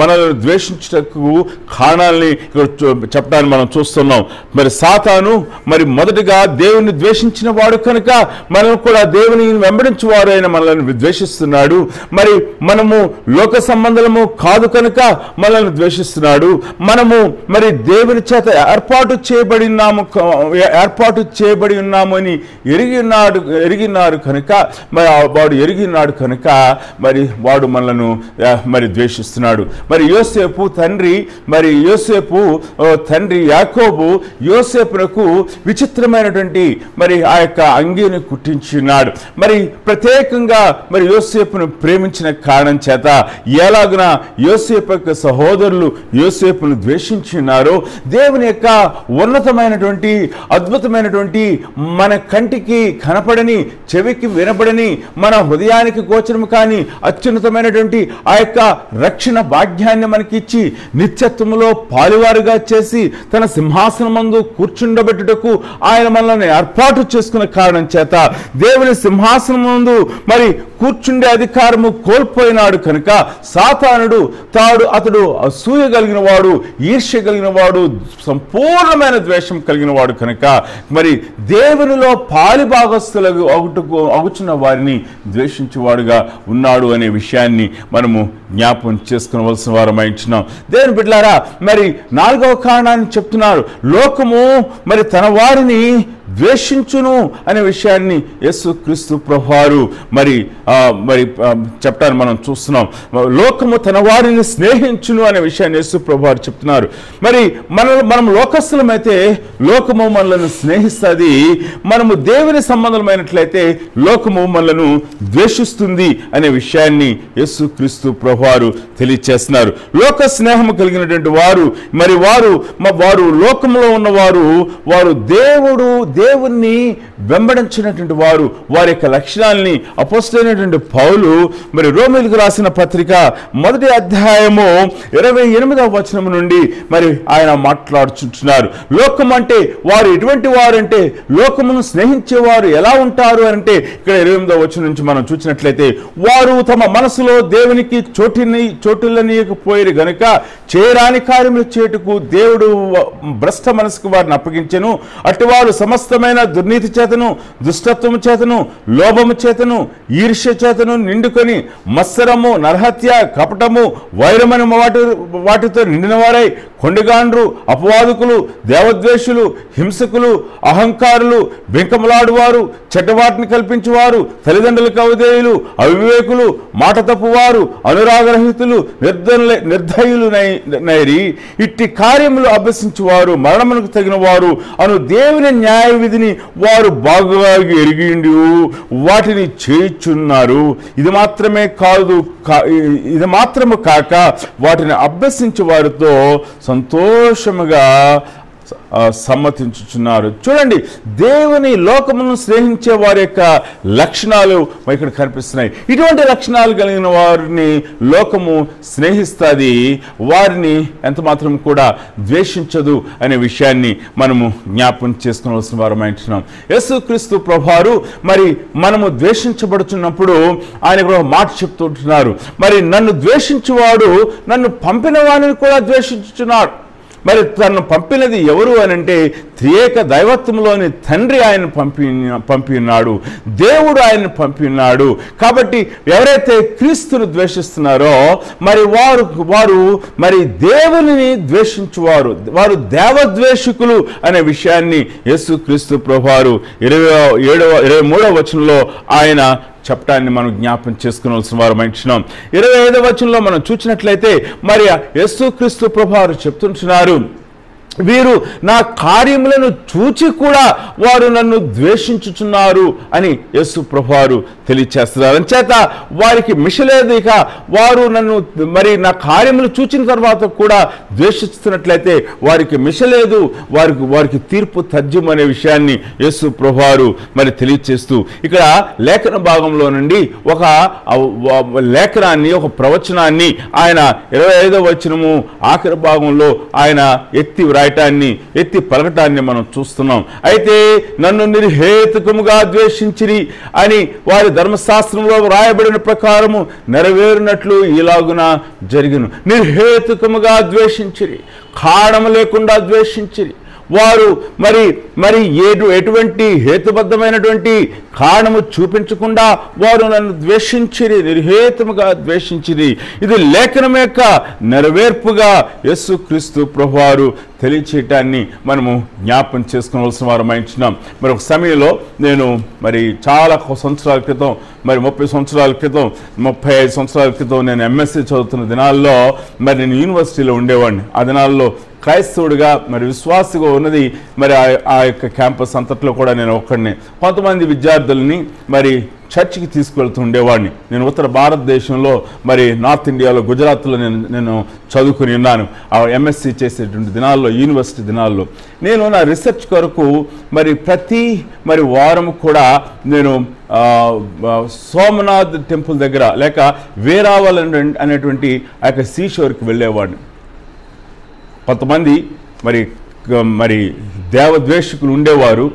Speaker 1: మనల్ని ద్వేషించటకు కారణాలని చెప్పడాన్ని మనం చూస్తున్నాం. మరి సాతాను మరి మొదటిగా దేవుని ద్వేషించిన వాడు కనుక మనం కూడా దేవుని వెంబడించేవారు అయిన మనల్ని ద్వేషిస్తున్నాడు. మరి మనము లోక సంబంధము కాదు కనుక మనల్ని ద్వేషిస్తున్నాడు. మనము మరి దేవుని చేత ఏర్పాటు చేయబడి ఉన్నాము అని ఎరిగినాడు కనుక వాడు ఎరిగినాడు కనుక మరి వాడు మనలను మరి ద్వేషిస్తున్నాడు. మరి యోసేపు తండ్రి యాకోబు యోసేపునకు విచిత్రమైనటువంటి మరి ఆ యొక్క అంగీని కుట్టించున్నాడు. మరి ప్రత్యేకంగా మరి యోసేపును ప్రేమించిన కారణం చేత ఎలాగున యోసేపు యొక్క సహోదరులు యోసేపును ద్వేషించున్నారో, దేవుని యొక్క ఉన్నతమైనటువంటి అద్భుతమైనటువంటి మన కంటికి కనపడని, చెవికి వినపడని, మన హృదయానికి గోచరము కాని అత్యున్నతమైనటువంటి ఆ యొక్క రక్షణ భాగ్యాన్ని మనకిచ్చి నిత్యత్వములో పాలువారుగా చేసి తన సింహాసనం మందు కూర్చుండబెట్టుటకు ఆయన మనల్ని ఏర్పాటు చేసుకున్న కారణం చేత దేవుని సింహాసనం ముందు మరి కూర్చుండే అధికారము కోల్పోయినాడు కనుక సాతానుడు అతడు అసూయ కలిగిన వాడు, ఈర్ష్య కలిగిన వాడు, సంపూర్ణమైన ద్వేషం కలిగిన వాడు కనుక మరి దేవునిలో పాలిభాగస్తులకు అగుచున్న వారిని ద్వేషించేవాడుగా ఉన్నాడు అనే విషయాన్ని మనము జ్ఞాపకం చేసుకునవలసిన వారమై ఉంటున్నాం. దేవుని బిడ్డలారా, మరి 4వ కారణాన్ని చెప్తున్నారు. లోకము మరి తన వారిని ద్వేషించును అనే విషయాన్ని యేసుక్రీస్తు ప్రభువారు మరి చెప్పడాన్ని మనం చూస్తున్నాం. లోకము తన వారిని స్నేహించును అనే విషయాన్ని యేసు ప్రభువారు చెప్తున్నారు. మరి మనం లోకస్తులమైతే లోకము మనలను స్నేహిస్తుంది, మనము దేవుని సంబంధమైనట్లయితే లోకము మనలను ద్వేషిస్తుంది అనే విషయాన్ని యేసుక్రీస్తు ప్రభువారు తెలియచేస్తున్నారు. లోక స్నేహము కలిగినటువంటి వారు మరి వారు లోకంలో ఉన్నవారు, వారు దేవుణ్ణి వెంబడించినటువంటి వారు, వారి యొక్క లక్షణాలని అపోస్తలుడైనటువంటి పౌలు మరి రోమీయులకు రాసిన పత్రిక 1వ అధ్యాయము 28వ వచనం నుండి మరి ఆయన మాట్లాడుచుంటున్నారు. లోకం అంటే వారు ఎటువంటి వారు అంటే, లోకమును స్నేహించేవారు ఎలా ఉంటారు అంటే ఇక్కడ 28వ వచనం నుంచి మనం చూసినట్లయితే, వారు తమ మనసులో దేవునికి చోటులనీయకపోయారు గనుక చేయరాని కార్యములు చేటుకు దేవుడు భ్రష్ట మనసుకు వారిని అప్పగించెను. అటువారు సమస్తమైన దుర్నీతి చేతను, దుష్టత్వము చేతను, లోభము చేతను, ఈర్ష్య చేతను నిండుకొని మత్సరము, నరహత్య, కపటము, వైరమని వాటితో నిండిన వారై కొండగాండ్రు, అపవాదుకులు, దేవద్వేషులు, హింసకులు, అహంకారులు, బెంకములాడువారు, చెడ్డవాటిని కల్పించువారు, తల్లిదండ్రులకు అవిధేయులు, అవివేకులు, మాట తప్పువారు, అనురాగరహితులు, నిర్దయులు నైరి ఇట్టి కార్యములు అభ్యసించువారు మరణమునకు తగిన వారు అను దేవుని న్యాయ విధిని వారు బాగుగా ఎరిగిండి వాటిని చేయుచున్నారు. ఇది మాత్రము కాక వాటిని అభ్యసించే వారితో సంతోషముగా సమ్మతించుచున్నారు. చూడండి, దేవుని లోకమును స్నేహించే వారి యొక్క లక్షణాలు ఇక్కడ కనిపిస్తున్నాయి. ఇటువంటి లక్షణాలు కలిగిన వారిని లోకము స్నేహిస్తుంది, వారిని ఎంత మాత్రం కూడా ద్వేషించదు అనే విషయాన్ని మనము జ్ఞాపకం చేసుకోవాల్సిన వారమై ఉంటున్నాం. యేసుక్రీస్తు ప్రభువారు మరి మనము ద్వేషించబడుతున్నప్పుడు ఆయన కూడా మాట చెప్తుంటున్నారు, మరి నన్ను ద్వేషించువాడు నన్ను పంపిన వాడిని కూడా ద్వేషించుచున్నాడు. మరి తను పంపినది ఎవరు అని అంటే త్రియేక దైవత్వంలోని తండ్రి ఆయన పంపి ఉన్నాడు, దేవుడు ఆయన పంపి ఉన్నాడు. కాబట్టి ఎవరైతే క్రీస్తును ద్వేషిస్తున్నారో మరి వారు మరి దేవుని ద్వేషించువారు, వారు దేవద్వేషకులు అనే విషయాన్ని యేసుక్రీస్తు ప్రభువారు 23వ వచనంలో ఆయన చెప్పడాన్ని మనం జ్ఞాపం చేసుకోవాల్సిన వారు మంచినాం. 25వ వచనంలో మనం చూసినట్లయితే మరి యేసుక్రీస్తు ప్రభువారు చెప్తుంటున్నారు, వీరు నా కార్యములను చూచి కూడా వారు నన్ను ద్వేషించుచున్నారు అని యేసు ప్రభువారు తెలియచేస్తున్నారు. అంచేత వారికి మిషలేదు, ఇక వారు నన్ను మరి నా కార్యములు చూచిన తర్వాత కూడా ద్వేషిస్తున్నట్లయితే వారికి మిషలేదు, వారికి తీర్పు తథ్యం అనే విషయాన్ని యేసు ప్రభువారు మరి తెలియచేస్తూ ఇక్కడ లేఖన భాగంలో నుండి ఒక లేఖనాన్ని, ఒక ప్రవచనాన్ని ఆయన 25వ వచనము ఆఖరి భాగంలో ఆయన ఎత్తి పలకటాన్ని మనం చూస్తున్నాం. అయితే నన్ను నిర్హేతుకముగా ద్వేషించిరి అని వారి ధర్మశాస్త్రంలో రాయబడిన ప్రకారము నెరవేరినట్లు ఇలాగున జరిగిను. నిర్హేతుకముగా ద్వేషించిరి, కారణము లేకుండా ద్వేషించిరి. వారు మరి ఎటువంటి హేతుబద్ధమైనటువంటి కారణము చూపించకుండా వారు నన్ను ద్వేషించిరి, నిర్హేతుముగా ద్వేషించిరి. ఇది లేఖనం యొక్క నెరవేర్పుగా యేసుక్రీస్తు ప్రభువారు తెలియచేయటాన్ని మనము జ్ఞాపం చేసుకోవాల్సిన వారం అయించున్నాం. మరి ఒక సమయంలో నేను మరి చాలా సంవత్సరాల క్రితం, మరి 30 సంవత్సరాల క్రితం, 35 సంవత్సరాల క్రితం నేను ఎంఎస్సీ చదువుతున్న దినాల్లో మరి నేను యూనివర్సిటీలో ఉండేవాడిని. ఆ దినాల్లో క్రైస్తవుడిగా మరి విశ్వాసగా ఉన్నది మరి ఆ యొక్క క్యాంపస్ అంతట్లో కూడా నేను ఒక్కడిని. కొంతమంది విద్యార్థుల్ని మరి చర్చికి తీసుకువెళ్తూ ఉండేవాడిని. నేను ఉత్తర భారతదేశంలో మరి నార్త్ ఇండియాలో గుజరాత్లో నేను చదువుకుని ఉన్నాను. ఆ ఎంఎస్సీ చేసేటువంటి దినాల్లో, యూనివర్సిటీ దినాల్లో నేను నా రీసెర్చ్ కొరకు ప్రతి వారం కూడా నేను సోమనాథ్ టెంపుల్ దగ్గర లేక వేరావల్ అనేటువంటి ఆ యొక్క సీషోర్కి వెళ్ళేవాడిని. కొంతమంది మరి దేవద్వేషకులు ఉండేవారు.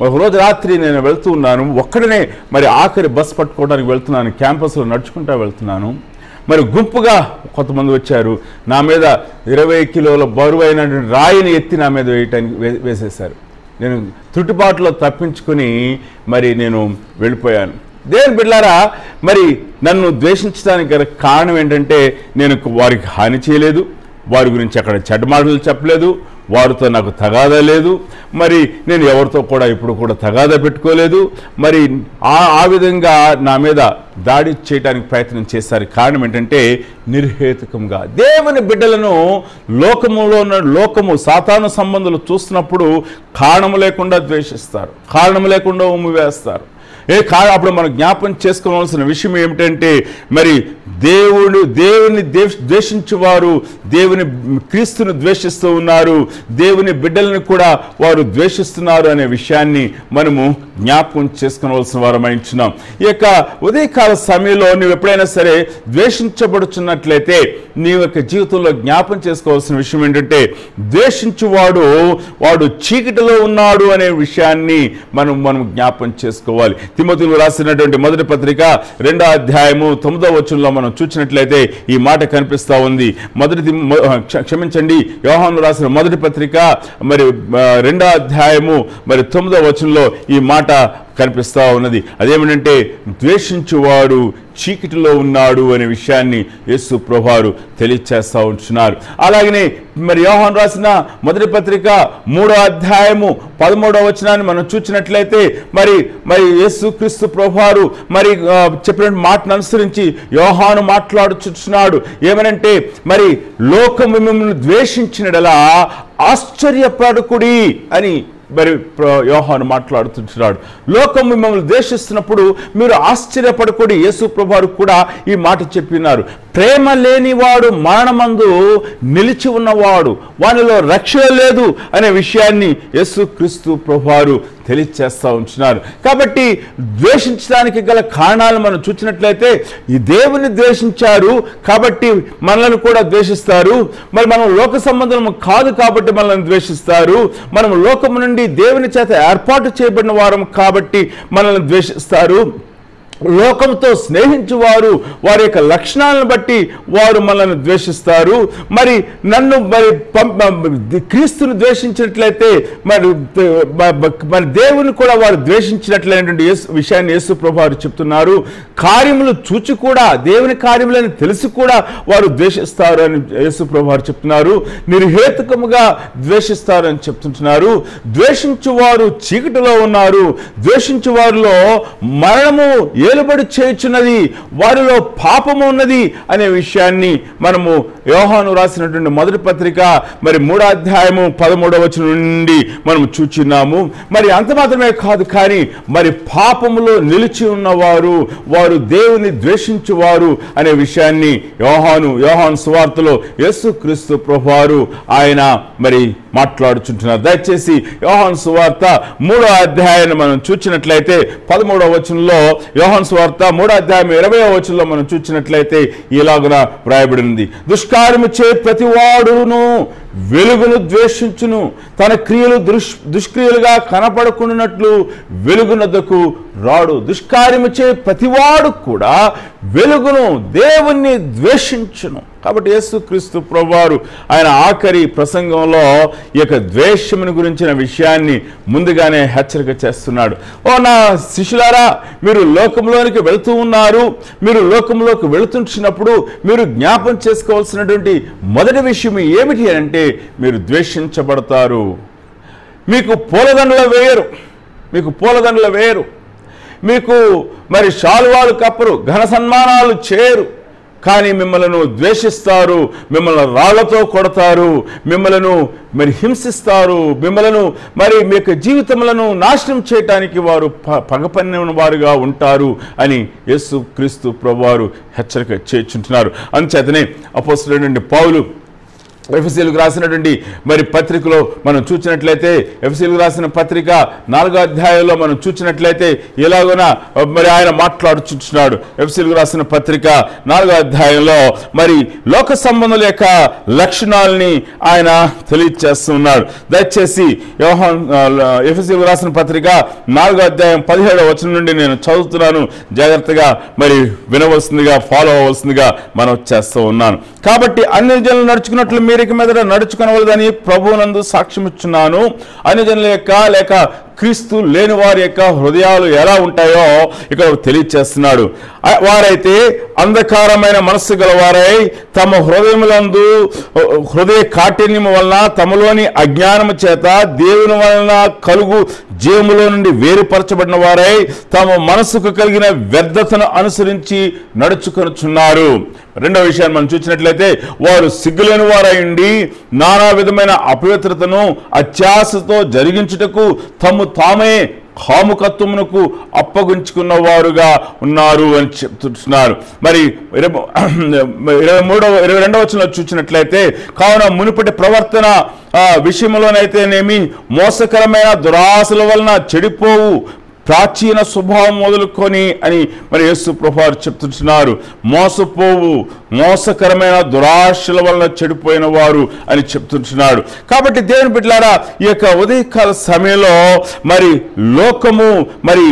Speaker 1: ఒకరోజు రాత్రి నేను వెళ్తూ ఉన్నాను, ఒక్కడనే ఆఖరి బస్ పట్టుకోవడానికి వెళ్తున్నాను, క్యాంపస్లో నడుచుకుంటూ వెళ్తున్నాను. గుంపుగా కొంతమంది వచ్చారు. నా మీద 20 కిలోల బరువైనటువంటి రాయిని ఎత్తి నా మీద వేసేశారు. నేను త్రుటిపాటులో తప్పించుకొని నేను వెళ్ళిపోయాను. దేవుని బిడ్డలారా, నన్ను ద్వేషించడానికి గల కారణం ఏంటంటే నేను వారికి హాని చేయలేదు, వారి గురించి అక్కడ చెడ్డ మాటలు చెప్పలేదు, వారితో నాకు తగాదా లేదు, నేను ఎవరితో కూడా ఇప్పుడు కూడా తగాదా పెట్టుకోలేదు. ఆ విధంగా నా మీద దాడి చేయడానికి ప్రయత్నం చేశారు. కారణం ఏంటంటే నిర్హేతుకంగా దేవుని బిడ్డలను లోకము సాతాను సంబంధాలు చూస్తున్నప్పుడు కారణము లేకుండా ద్వేషిస్తారు, కారణము లేకుండా ఉమ్మివేస్తారు. అప్పుడు మనం జ్ఞాపం చేసుకోవాల్సిన విషయం ఏమిటంటే దేవుని ద్వేషించేవారు క్రీస్తును ద్వేషిస్తూ ఉన్నారు, దేవుని బిడ్డలను కూడా వారు ద్వేషిస్తున్నారు అనే విషయాన్ని మనము జ్ఞాపకం చేసుకోవాల్సిన వారమైంచున్నాం. ఈ యొక్క ఉదయకాల సమయంలో నువ్వు ఎప్పుడైనా సరే ద్వేషించబడుచున్నట్లయితే నీ యొక్క జీవితంలో జ్ఞాపం చేసుకోవాల్సిన విషయం ఏంటంటే వాడు చీకటిలో ఉన్నాడు అనే విషయాన్ని మనం జ్ఞాపం చేసుకోవాలి. తిమోతిలో రాసినటువంటి మొదటి పత్రిక 2వ అధ్యాయము 9వ వచనంలో మనం చూసినట్లయితే ఈ మాట కనిపిస్తూ ఉంది. యోహాను రాసిన మొదటి పత్రిక 2వ అధ్యాయము 9వ వచనంలో ఈ మాట కనిపిస్తూ ఉన్నది. అదేమిటంటే ద్వేషించువాడు చీకటిలో ఉన్నాడు అనే విషయాన్ని యేసు ప్రభువారు తెలియచేస్తూ ఉంటున్నారు. అలాగనే యోహాను రాసిన మొదటి పత్రిక 3వ అధ్యాయము 13వ వచనాన్ని మనం చూసినట్లయితే యేసుక్రీస్తు ప్రభువారు చెప్పిన మాటను అనుసరించి యోహాను మాట్లాడుచున్నాడు. ఏమనంటే లోకము మిమ్మల్ని ద్వేషించినడలా ఆశ్చర్యపడకుడి అని యోహాను మాట్లాడుతుంటున్నాడు. లోకం మిమ్మల్ని ద్వేషిస్తున్నప్పుడు మీరు ఆశ్చర్యపడకూడదు. యేసు ప్రభువారు కూడా ఈ మాట చెప్పినారు. ప్రేమ లేనివాడు మరణమందు నిలిచి ఉన్నవాడు, వానిలో రక్షణ లేదు అనే విషయాన్ని యేసుక్రీస్తు ప్రభువారు తెలియచేస్తూ ఉంటున్నారు. కాబట్టి ద్వేషించడానికి గల కారణాలు మనం చూసినట్లయితే ఈ దేవుని ద్వేషించారు కాబట్టి మనల్ని కూడా ద్వేషిస్తారు. మనం లోక సంబంధం కాదు కాబట్టి మనల్ని ద్వేషిస్తారు. మనం లోకము నుండి దేవుని చేత ఏర్పాటు చేయబడిన వారం కాబట్టి మనల్ని ద్వేషిస్తారు. లోకంతో స్నేహించువారు వారి యొక్క లక్షణాలను బట్టి వారు మనల్ని ద్వేషిస్తారు. నన్ను క్రీస్తును ద్వేషించినట్లయితే దేవుని కూడా వారు ద్వేషించినట్లయినటువంటి విషయాన్ని యేసు ప్రభువారు చెప్తున్నారు. కార్యములు చూచి కూడా, దేవుని కార్యములని తెలిసి కూడా వారు ద్వేషిస్తారు అని యేసు ప్రభువారు చెప్తున్నారు. నిర్హేతుకముగా ద్వేషిస్తారు అని చెప్తుంటున్నారు. ద్వేషించువారు చీకటిలో ఉన్నారు, ద్వేషించువారిలో మరణము ఏలుబడి చేయుచున్నది, వారిలో పాపము ఉన్నది అనే విషయాన్ని మనము యోహాను రాసినటువంటి మొదటి పత్రిక మరి 3వ అధ్యాయము 13వ వచనం నుండి మనం చూచున్నాము. మరి అంత మాత్రమే కాదు, కానీ మరి పాపములో నిలిచి ఉన్నవారు వారు దేవుని ద్వేషించువారు అనే విషయాన్ని యోహాను సువార్తలో యేసుక్రీస్తు ప్రభువారు ఆయన మరి మాట్లాడుచుంటున్నారు. దయచేసి యోహాను సువార్త 3వ అధ్యాయాన్ని మనం చూచినట్లయితే 13వ వచనంలో, యోహాను సువార్త 3వ అధ్యాయం 20వ వచనంలో మనం చూచినట్లయితే ఇలాగున వ్రాయబడింది, దుష్కార్యము చే ప్రతివాడును వెలుగును ద్వేషించును, తన క్రియలు దుష్క్రియలుగా కనపడకుండానట్లు వెలుగునద్దకు రాడు. దుష్కార్యము చే ప్రతివాడు కూడా వెలుగును దేవుణ్ణి ద్వేషించును. కాబట్టి యేసుక్రీస్తు ప్రభువారు ఆయన ఆఖరి ప్రసంగంలో ఈ యొక్క ద్వేషమును గురించిన విషయాన్ని ముందుగానే హెచ్చరిక చేస్తున్నాడు. ఓ నా శిష్యులారా, మీరు లోకంలోనికి వెళుతూ ఉన్నారు. మీరు లోకంలోకి వెళుతున్నప్పుడు మీరు జ్ఞాపం చేసుకోవాల్సినటువంటి మొదటి విషయం ఏమిటి అంటే, మీరు ద్వేషించబడతారు. మీకు పూలదండలు వేయరు, మీకు మరి శాలువాలు కప్పరు, ఘన సన్మానాలు చేయరు, కానీ మిమ్మల్ని ద్వేషిస్తారు, మిమ్మల్ని రాళ్లతో కొడతారు, మిమ్మల్ని మరి హింసిస్తారు, మిమ్మల్ని మరి మీ యొక్క జీవితములను నాశనం చేయటానికి వారు పగపన్నిన వారుగా ఉంటారు అని యేసుక్రీస్తు ప్రభువారు హెచ్చరిక చేయుచుంటున్నారు. అందుచేతనే అపోస్తలుడైన పౌలు ఎఫెసీయులకు రాసినటువంటి మరి పత్రికలో మనం చూసినట్లయితే, ఎఫెసీయులకు రాసిన పత్రిక 4వ అధ్యాయంలో మనం చూసినట్లయితే ఇలాగున మరి ఆయన మాట్లాడుచున్నాడు. ఎఫెసీయులకు రాసిన పత్రిక 4వ అధ్యాయంలో మరి లోక సంబంధుల యొక్క లక్షణాలని ఆయన తెలియచేస్తున్నాడు. దయచేసి ఎఫెసీయులకు రాసిన పత్రిక 4వ అధ్యాయం 17వ వచనం నుండి నేను చదువుతున్నాను. జాగ్రత్తగా మరి వినవలసిందిగా, ఫాలో అవ్వాల్సిందిగా మనం చేస్తూ ఉన్నాను. కాబట్టి అన్ని జనులు నడుచుకున్నట్లు మీరిక మీదట నడుచుకునవలదని ప్రభువునందు సాక్ష్యం ఇచ్చున్నాను. అన్ని జనుల యొక్క లేక క్రీస్తు లేని వారి యొక్క హృదయాలు ఎలా ఉంటాయో ఇక్కడ తెలియచేస్తున్నాడు. వారైతే అంధకారమైన మనస్సు గల వారై తమ హృదయ కాఠిన్యము వలన తమలోని అజ్ఞానము చేత దేవుని వలన కలుగు జీవములో నుండి వేరుపరచబడిన వారై తమ మనసుకు కలిగిన వ్యర్థతను అనుసరించి నడుచుకొనుచున్నారు. రెండవ విషయాన్ని మనం చూసినట్లయితే, వారు సిగ్గులేని వారై ఉండి నానా విధమైన అపవిత్రతను అత్యాశతో జరిగించుటకు తామే కాముకత్వమునకు అప్పగించుకున్న వారుగా ఉన్నారు అని చెప్తున్నారు. మరి 22వ వచనంలో చూసినట్లయితే, కావున మునుపటి ప్రవర్తన విషయంలోనైతేనేమి మోసకరమైన దురాశల వలన చెడిపోవు ప్రాచీన స్వభావం మొదలుకొని అని మరి యేసు ప్రభువారు చెప్తున్నారు. మోసకరమైన దురాశల వలన చెడిపోయిన వారు అని చెప్తున్నాడు. కాబట్టి దేవుని బిడ్డలారా, ఈ యొక్క ఉదయకాల సమయంలో మరి లోకము మరి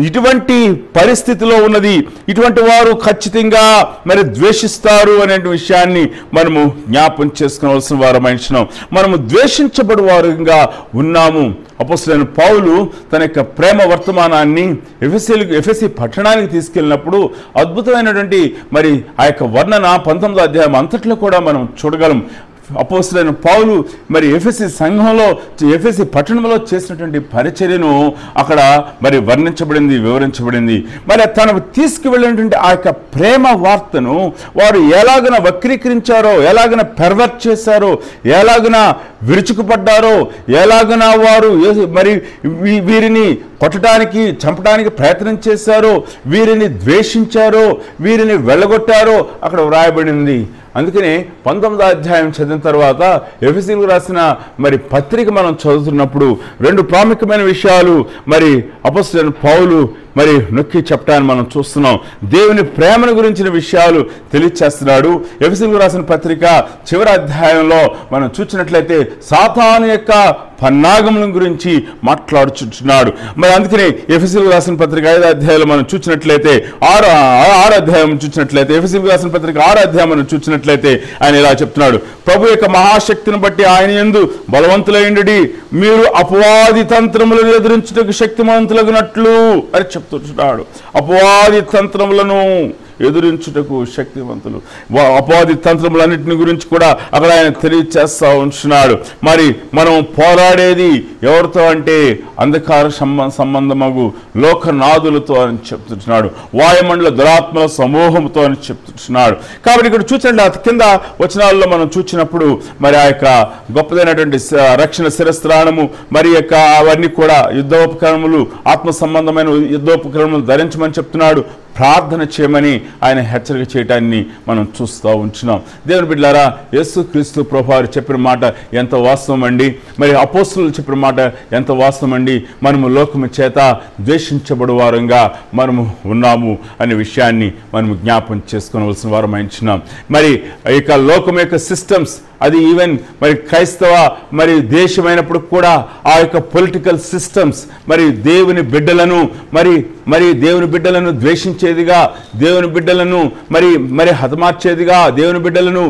Speaker 1: ఇటువంటి పరిస్థితిలో ఉన్నది. ఇటువంటి వారు ఖచ్చితంగా మరి ద్వేషిస్తారు అనే విషయాన్ని మనము జ్ఞాపం చేసుకోవాల్సిన వారమైనాం. మనము ద్వేషించబడి వారుగా ఉన్నాము. అపోస్తలుడైన పౌలు తన యొక్క ప్రేమ వర్తమానాన్ని ఎఫెసీ పట్టణానికి తీసుకెళ్ళినప్పుడు అద్భుతమైనటువంటి మరి ఆ యొక్క వర్ణన 19వ అధ్యాయం అంతట్లో కూడా మనం చూడగలం. అపోస్తలుడైన పౌలు మరి ఎఫెసీ సంఘంలో, ఎఫెసీ పట్టణంలో చేసినటువంటి పరిచర్యను అక్కడ మరి వివరించబడింది. మరి తను తీసుకువెళ్ళినటువంటి ఆ యొక్క ప్రేమ వార్తను వారు ఎలాగన వక్రీకరించారో, ఎలాగన పెర్వర్ట్ చేశారో, ఎలాగన విరుచుకుపడ్డారో, ఎలాగన వారు మరి వీరిని కొట్టడానికి, చంపడానికి ప్రయత్నం చేశారో, వీరిని ద్వేషించారో, వీరిని వెళ్ళగొట్టారో అక్కడ వ్రాయబడింది. అందుకనే 19వ అధ్యాయం చదివిన తర్వాత ఎఫెసీయులకు రాసిన మరి పత్రిక మనం చదువుతున్నప్పుడు 2 ప్రాముఖ్యమైన విషయాలు మరి అపోస్తలుడైన పౌలు మరి నొక్కి చెప్పడాన్ని మనం చూస్తున్నాం. దేవుని ప్రేమను గురించిన విషయాలు తెలియచేస్తున్నాడు. ఎఫెసీయులకు రాసిన పత్రిక చివరి అధ్యాయంలో మనం చూసినట్లయితే సాతాను యొక్క పన్నాగముల గురించి మాట్లాడుచున్నాడు. మరి అందుకనే ఎఫెసీయులకు రాసిన పత్రిక 5వ అధ్యాయంలో మనం చూసినట్లయితే 6వ అధ్యాయం చూసినట్లయితే ఎఫెసీయులకు రాసిన పత్రిక 6వ అధ్యాయం మనం చూసినట్లయితే ఆయన ఇలా చెప్తున్నాడు, ప్రభు యొక్క మహాశక్తిని బట్టి ఆయన యందు బలవంతులైండి, మీరు అపవాది తంత్రములను ఎదురించుటకు శక్తిమంతులగునట్లు అని చెప్తున్నాడు. అపవాది తంత్రములను ఎదురించుటకు శక్తివంతులు. అపవాది తంత్రములన్నింటిని గురించి కూడా అక్కడ ఆయన తెలియచేస్తా ఉంటున్నాడు. మరి మనం పోరాడేది ఎవరితో అంటే అంధకార సంబంధమగు లోకనాథులతో అని చెప్తున్నాడు, వాయుమండల దురాత్మల సమూహంతో అని చెప్తున్నాడు. కాబట్టి ఇక్కడ చూసినట్టు కింద వచనాల్లో మనం చూసినప్పుడు మరి ఆ యొక్క గొప్పదైనటువంటి రక్షణ శిరస్త్రాణము మరి యొక్క అవన్నీ కూడా యుద్ధోపకరణములు, ఆత్మ సంబంధమైన యుద్ధోపకరణములు ధరించమని చెప్తున్నాడు. ప్రార్థన చేయమని ఆయన హెచ్చరిక చేయటాన్ని మనం చూస్తూ ఉంటున్నాం. దేవుని బిడ్డలారా, యేసుక్రీస్తు ప్రభువారు చెప్పిన మాట ఎంత వాస్తవం అండి. మరి అపోస్తులు చెప్పిన మాట ఎంత వాస్తవం అండి. మనము లోకము చేత ద్వేషించబడు వారంగా మనము ఉన్నాము అనే విషయాన్ని మనము జ్ఞాపం చేసుకోవలసిన వారం అయినాం. మరి ఇక లోకం యొక్క సిస్టమ్స్, అది ఈవెన్ మరి క్రైస్తవ మరి దేశమైనప్పుడు కూడా ఆ యొక్క పొలిటికల్ సిస్టమ్స్ మరి దేవుని బిడ్డలను మరి దేవుని బిడ్డలను ద్వేషించేదిగా, దేవుని బిడ్డలను మరి హతమార్చేదిగా, దేవుని బిడ్డలను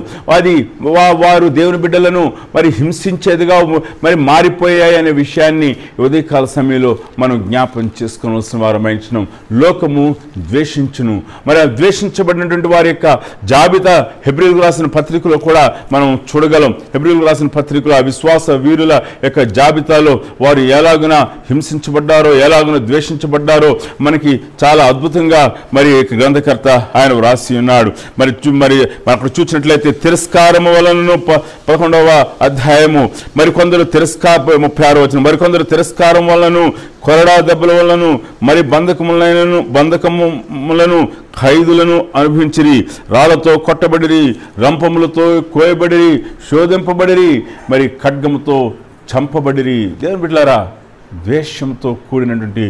Speaker 1: వారు దేవుని బిడ్డలను మరి హింసించేదిగా మరి మారిపోయాయి అనే విషయాన్ని ఉదయకాల సమయంలో మనం జ్ఞాపం చేసుకోవాల్సిన వారమైనాం. లోకము ద్వేషించును. మరి ఆ ద్వేషించబడినటువంటి వారి యొక్క జాబితా హెబ్రీయులకు రాసిన పత్రికలో కూడా మనం చూడగలం. హెబ్రీయులకు రాసిన పత్రికలో ఆ విశ్వాస వీరుల యొక్క జాబితాలో వారు ఎలాగున హింసించబడ్డారో, ఎలాగున ద్వేషించబడ్డారో మనకి చాలా అద్భుతంగా మరి గ్రంథకర్త ఆయన వ్రాసి ఉన్నాడు. మరి అక్కడ చూసినట్లయితే తిరస్కారము వలన 11వ అధ్యాయము, మరికొందరు 36వ వచనం, మరికొందరు తిరస్కారం వలన, కొరడా దెబ్బల వలన, మరి బంధకములను ఖైదులను అనుభవించిరి, రాళ్లతో కొట్టబడిరి, రంపములతో కోయబడిరి, శోధింపబడిరి, మరి ఖడ్గముతో చంపబడిరి. దేవుని బిడ్డలారా, ద్వేషంతో కూడినటువంటి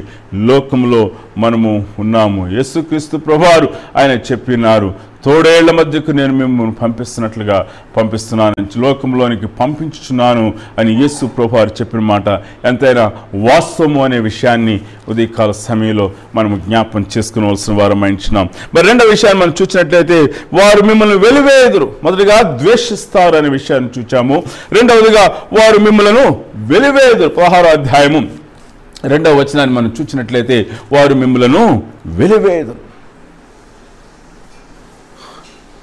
Speaker 1: లోకంలో మనము ఉన్నాము. యేసుక్రీస్తు ప్రభువారు ఆయన చెప్పినారు, తోడేళ్ల మధ్యకు నేను మిమ్మల్ని పంపిస్తున్నట్లుగా పంపిస్తున్నాను, లోకంలోనికి పంపించుచున్నాను అని యేసు ప్రభువారు చెప్పిన మాట ఎంతైనా వాస్తవము అనే విషయాన్ని ఉదయకాల సమయంలో మనము జ్ఞాపం చేసుకునవలసిన వారం అయినాం. మరి రెండవ విషయాన్ని మనం చూసినట్లయితే వారు మిమ్మల్ని వెలివేయుదురు. మొదటిగా ద్వేషిస్తారు అనే విషయాన్ని చూచాము. రెండవదిగా వారు మిమ్మల్ని వెలివేయుదురు. 16వ అధ్యాయము 2వ వచనాన్ని మనం చూసినట్లయితే వారు మిమ్మల్ని వెలివేయుదురు.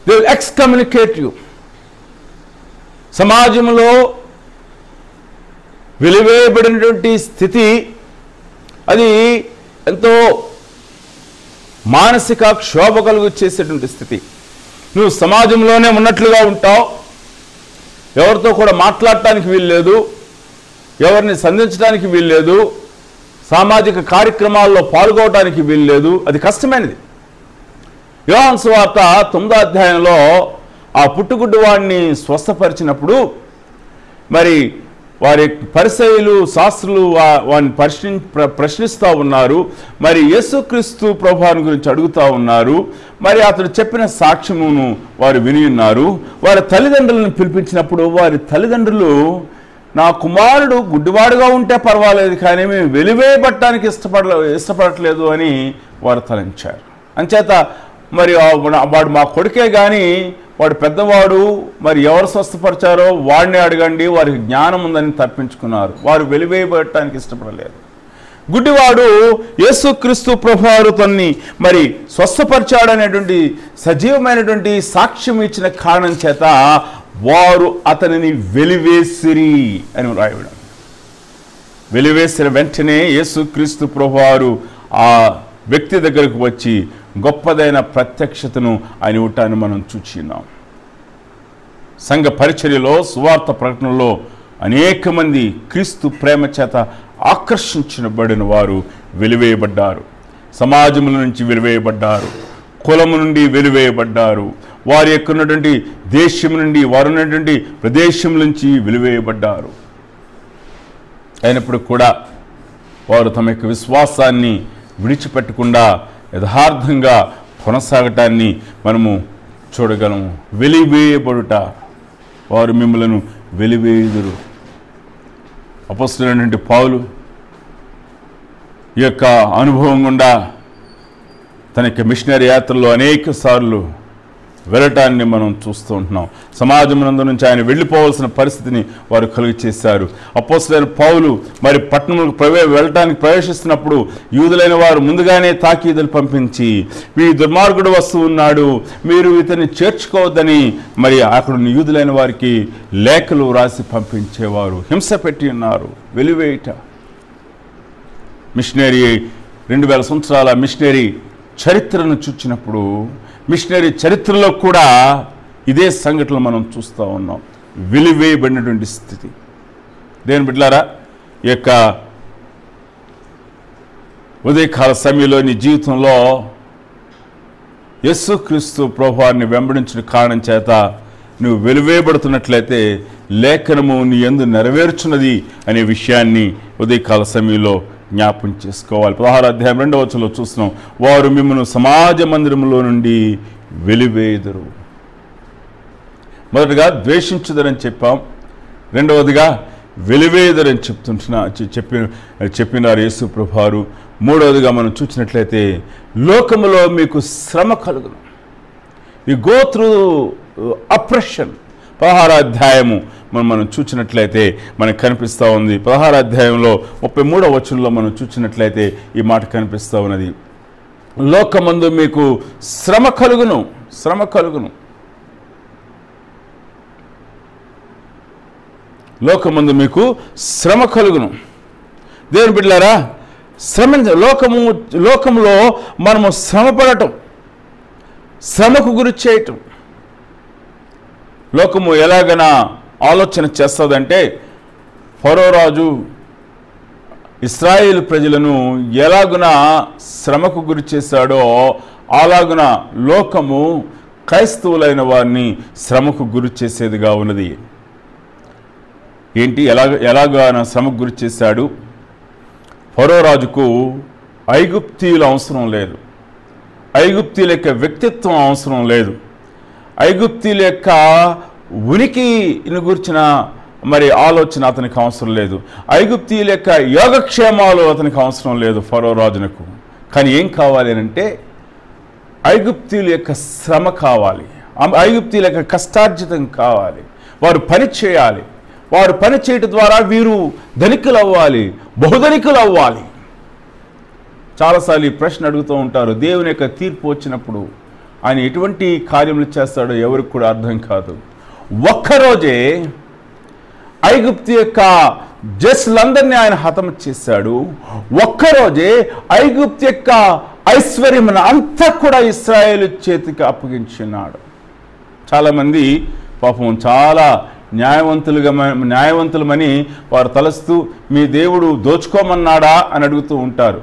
Speaker 1: They will excommunicate you. సమాజంలో వెలివేయబడినటువంటి స్థితి అది ఎంతో మానసిక క్షోభ కలుగు చేసేటువంటి స్థితి. నువ్వు సమాజంలోనే ఉన్నట్లుగా ఉంటావు, ఎవరితో కూడా మాట్లాడటానికి వీల్లేదు, ఎవరిని సంధించడానికి వీల్లేదు, సామాజిక కార్యక్రమాల్లో పాల్గొనడానికి వీల్లేదు. అది కష్టమైనది. యోహాను సువార్త 9వ అధ్యాయంలో ఆ పుట్టుగుడ్డు వాడిని స్వస్థపరిచినప్పుడు మరి వారి పరిసయ్యులు శాస్త్రులు వారిని ప్రశ్నిస్తూ ఉన్నారు. మరి యేసుక్రీస్తు ప్రభువారి గురించి అడుగుతూ ఉన్నారు. మరి అతడు చెప్పిన సాక్ష్యమును వారు విని ఉన్నారు. వారి తల్లిదండ్రులను పిలిపించినప్పుడు వారి తల్లిదండ్రులు, నా కుమారుడు గుడ్డివాడుగా ఉంటే పర్వాలేదు, కానీ మేము వెలివేయబట్టడానికి ఇష్టపడట్లేదు అని వారు తలంచారు. అంచేత మరి వాడు మా కొడుకే కానీ వాడు పెద్దవాడు, మరి ఎవరు స్వస్థపరిచారో వాడిని అడగండి, వారికి జ్ఞానం ఉందని తప్పించుకున్నారు. వారు వెలివేయబడటానికి ఇష్టపడలేదు. గుడ్డివాడు యేసుక్రీస్తు ప్రభువారు తన్ని మరి స్వస్థపరిచాడనేటువంటి సజీవమైనటువంటి సాక్ష్యం ఇచ్చిన కారణం చేత వారు అతనిని వెలివేసిరి అని రాయడం. వెలివేసిన వెంటనే యేసుక్రీస్తు ప్రభువారు ఆ వ్యక్తి దగ్గరకు వచ్చి గొప్పదైన ప్రత్యక్షతను ఆయన ఇవ్వటాన్ని మనం చూచిన్నాం. సంఘ పరిచర్యలో, సువార్త ప్రకటనలో అనేక మంది క్రీస్తు ప్రేమ చేత ఆకర్షించబడిన వారు వెలివేయబడ్డారు. సమాజముల నుంచి వెలివేయబడ్డారు, కులము నుండి వెలివేయబడ్డారు, వారి యొక్క ఉన్నటువంటి దేశం నుండి, వారు ఉన్నటువంటి ప్రదేశం నుంచి వెలివేయబడ్డారు. అయినప్పుడు కూడా వారు తమ యొక్క విశ్వాసాన్ని విడిచిపెట్టకుండా యథార్థంగా కొనసాగటాన్ని మనము చూడగలము. వెలివేయబడుట, వారు మిమ్మలను వెలివేయుదురు. అపోస్తలుడైనటువంటి పౌలు ఈ యొక్క అనుభవం గుండా తన యొక్క మిషనరీ యాత్రలో అనేక సార్లు వెళ్ళటాన్ని మనం చూస్తూ ఉంటున్నాం. సమాజం నుంచి ఆయన వెళ్ళిపోవాల్సిన పరిస్థితిని వారు కలుగు చేశారు. అపోస్తలుడైన పౌలు మరి పట్టణంలోకి వెళ్ళటానికి ప్రవేశిస్తున్నప్పుడు యూదులైన వారు ముందుగానే తాకీదులు పంపించి, ఈ దుర్మార్గుడు వస్తూ ఉన్నాడు, మీరు ఇతన్ని చేర్చుకోవద్దని మరి అక్కడ యూదులైన వారికి లేఖలు రాసి పంపించేవారు. హింస పెట్టి ఉన్నారు. వెలివేయట. మిషనరీ 2000 సంవత్సరాల మిషనరీ చరిత్రను చూచినప్పుడు మిషనరీ చరిత్రలో కూడా ఇదే సంఘటనలు మనం చూస్తూ ఉన్నాం. వెలివేయబడినటువంటి స్థితి. దేవుని బిడ్డలారా, ఈ యొక్క ఉదయకాల సమయంలో నీ జీవితంలో యేసుక్రీస్తు ప్రభువారిని వెంబడించిన కారణం చేత నువ్వు వెలివేయబడుతున్నట్లయితే లేఖనము నీ యందు నెరవేర్చున్నది అనే విషయాన్ని ఉదయకాల సమయంలో జ్ఞాపం చేసుకోవాలి. 16వ అధ్యాయం 2వ వచనంలో చూస్తున్నాం, వారు మిమ్మల్ని సమాజ మందిరంలో నుండి వెలివేయుదురు. మొదటగా ద్వేషించుదరని చెప్పాం, రెండవదిగా వెలివేయుదరని చెప్పినారు యేసు ప్రభువారు. మూడవదిగా మనం చూసినట్లయితే లోకములో మీకు శ్రమ కలుగును. You go through oppression. 16వ అధ్యాయము మనం చూసినట్లయితే మనకు కనిపిస్తూ ఉంది. 16వ అధ్యాయంలో 33వ వచనంలో మనం చూసినట్లయితే ఈ మాట కనిపిస్తూ ఉన్నది, లోకమందు మీకు శ్రమ కలుగును. శ్రమ కలుగును. లోకమందు మీకు శ్రమ కలుగును. దేవుని బిడ్డలారా, లోకంలో మనము శ్రమ పడటం, శ్రమకు గురి చేయటం. లోకము ఎలాగైనా ఆలోచన చేస్తుందంటే, ఫరో రాజు ఇశ్రాయేలు ప్రజలను ఎలాగున శ్రమకు గురి చేశాడో అలాగున లోకము క్రైస్తవులైన వారిని శ్రమకు గురి చేసేదిగా ఉన్నది. ఏంటి, ఎలాగైనా శ్రమకు గురి చేశాడు? ఫరో రాజుకు ఐగుప్తీయుల అవసరం లేదు, ఐగుప్తీయుల యొక్క వ్యక్తిత్వం అవసరం లేదు, ఐగుప్తీయుల యొక్క ఉనికిని గురించిన మరి ఆలోచన అతనికి అవసరం లేదు, ఐగుప్తీయుల యొక్క యోగక్షేమాలు అతనికి అవసరం లేదు ఫరో రాజునకు. కానీ ఏం కావాలి అంటే ఐగుప్తీయుల యొక్క శ్రమ కావాలి, ఐగుప్తీయుల యొక్క కష్టార్జితం కావాలి. వారు పని చేయాలి, వారు పని చేయటం ద్వారా వీరు ధనికులు అవ్వాలి, బహుధనికులు అవ్వాలి. చాలాసార్లు ఈ ప్రశ్న అడుగుతూ ఉంటారు, దేవుని యొక్క తీర్పు వచ్చినప్పుడు ఆయన ఎటువంటి కార్యములు చేస్తాడో ఎవరికి కూడా అర్థం కాదు. ఒక్కరోజే ఐగుప్తు యొక్క జస్లందరినీ ఆయన హతం చేశాడు. ఒక్కరోజే ఐగుప్తు యొక్క ఐశ్వర్యం అంతా కూడా ఇశ్రాయేలు చేతికి అప్పగించున్నాడు. చాలామంది పాపం చాలా న్యాయవంతులమని వారు తలస్తూ మీ దేవుడు దోచుకోమన్నాడా అని అడుగుతూ ఉంటారు.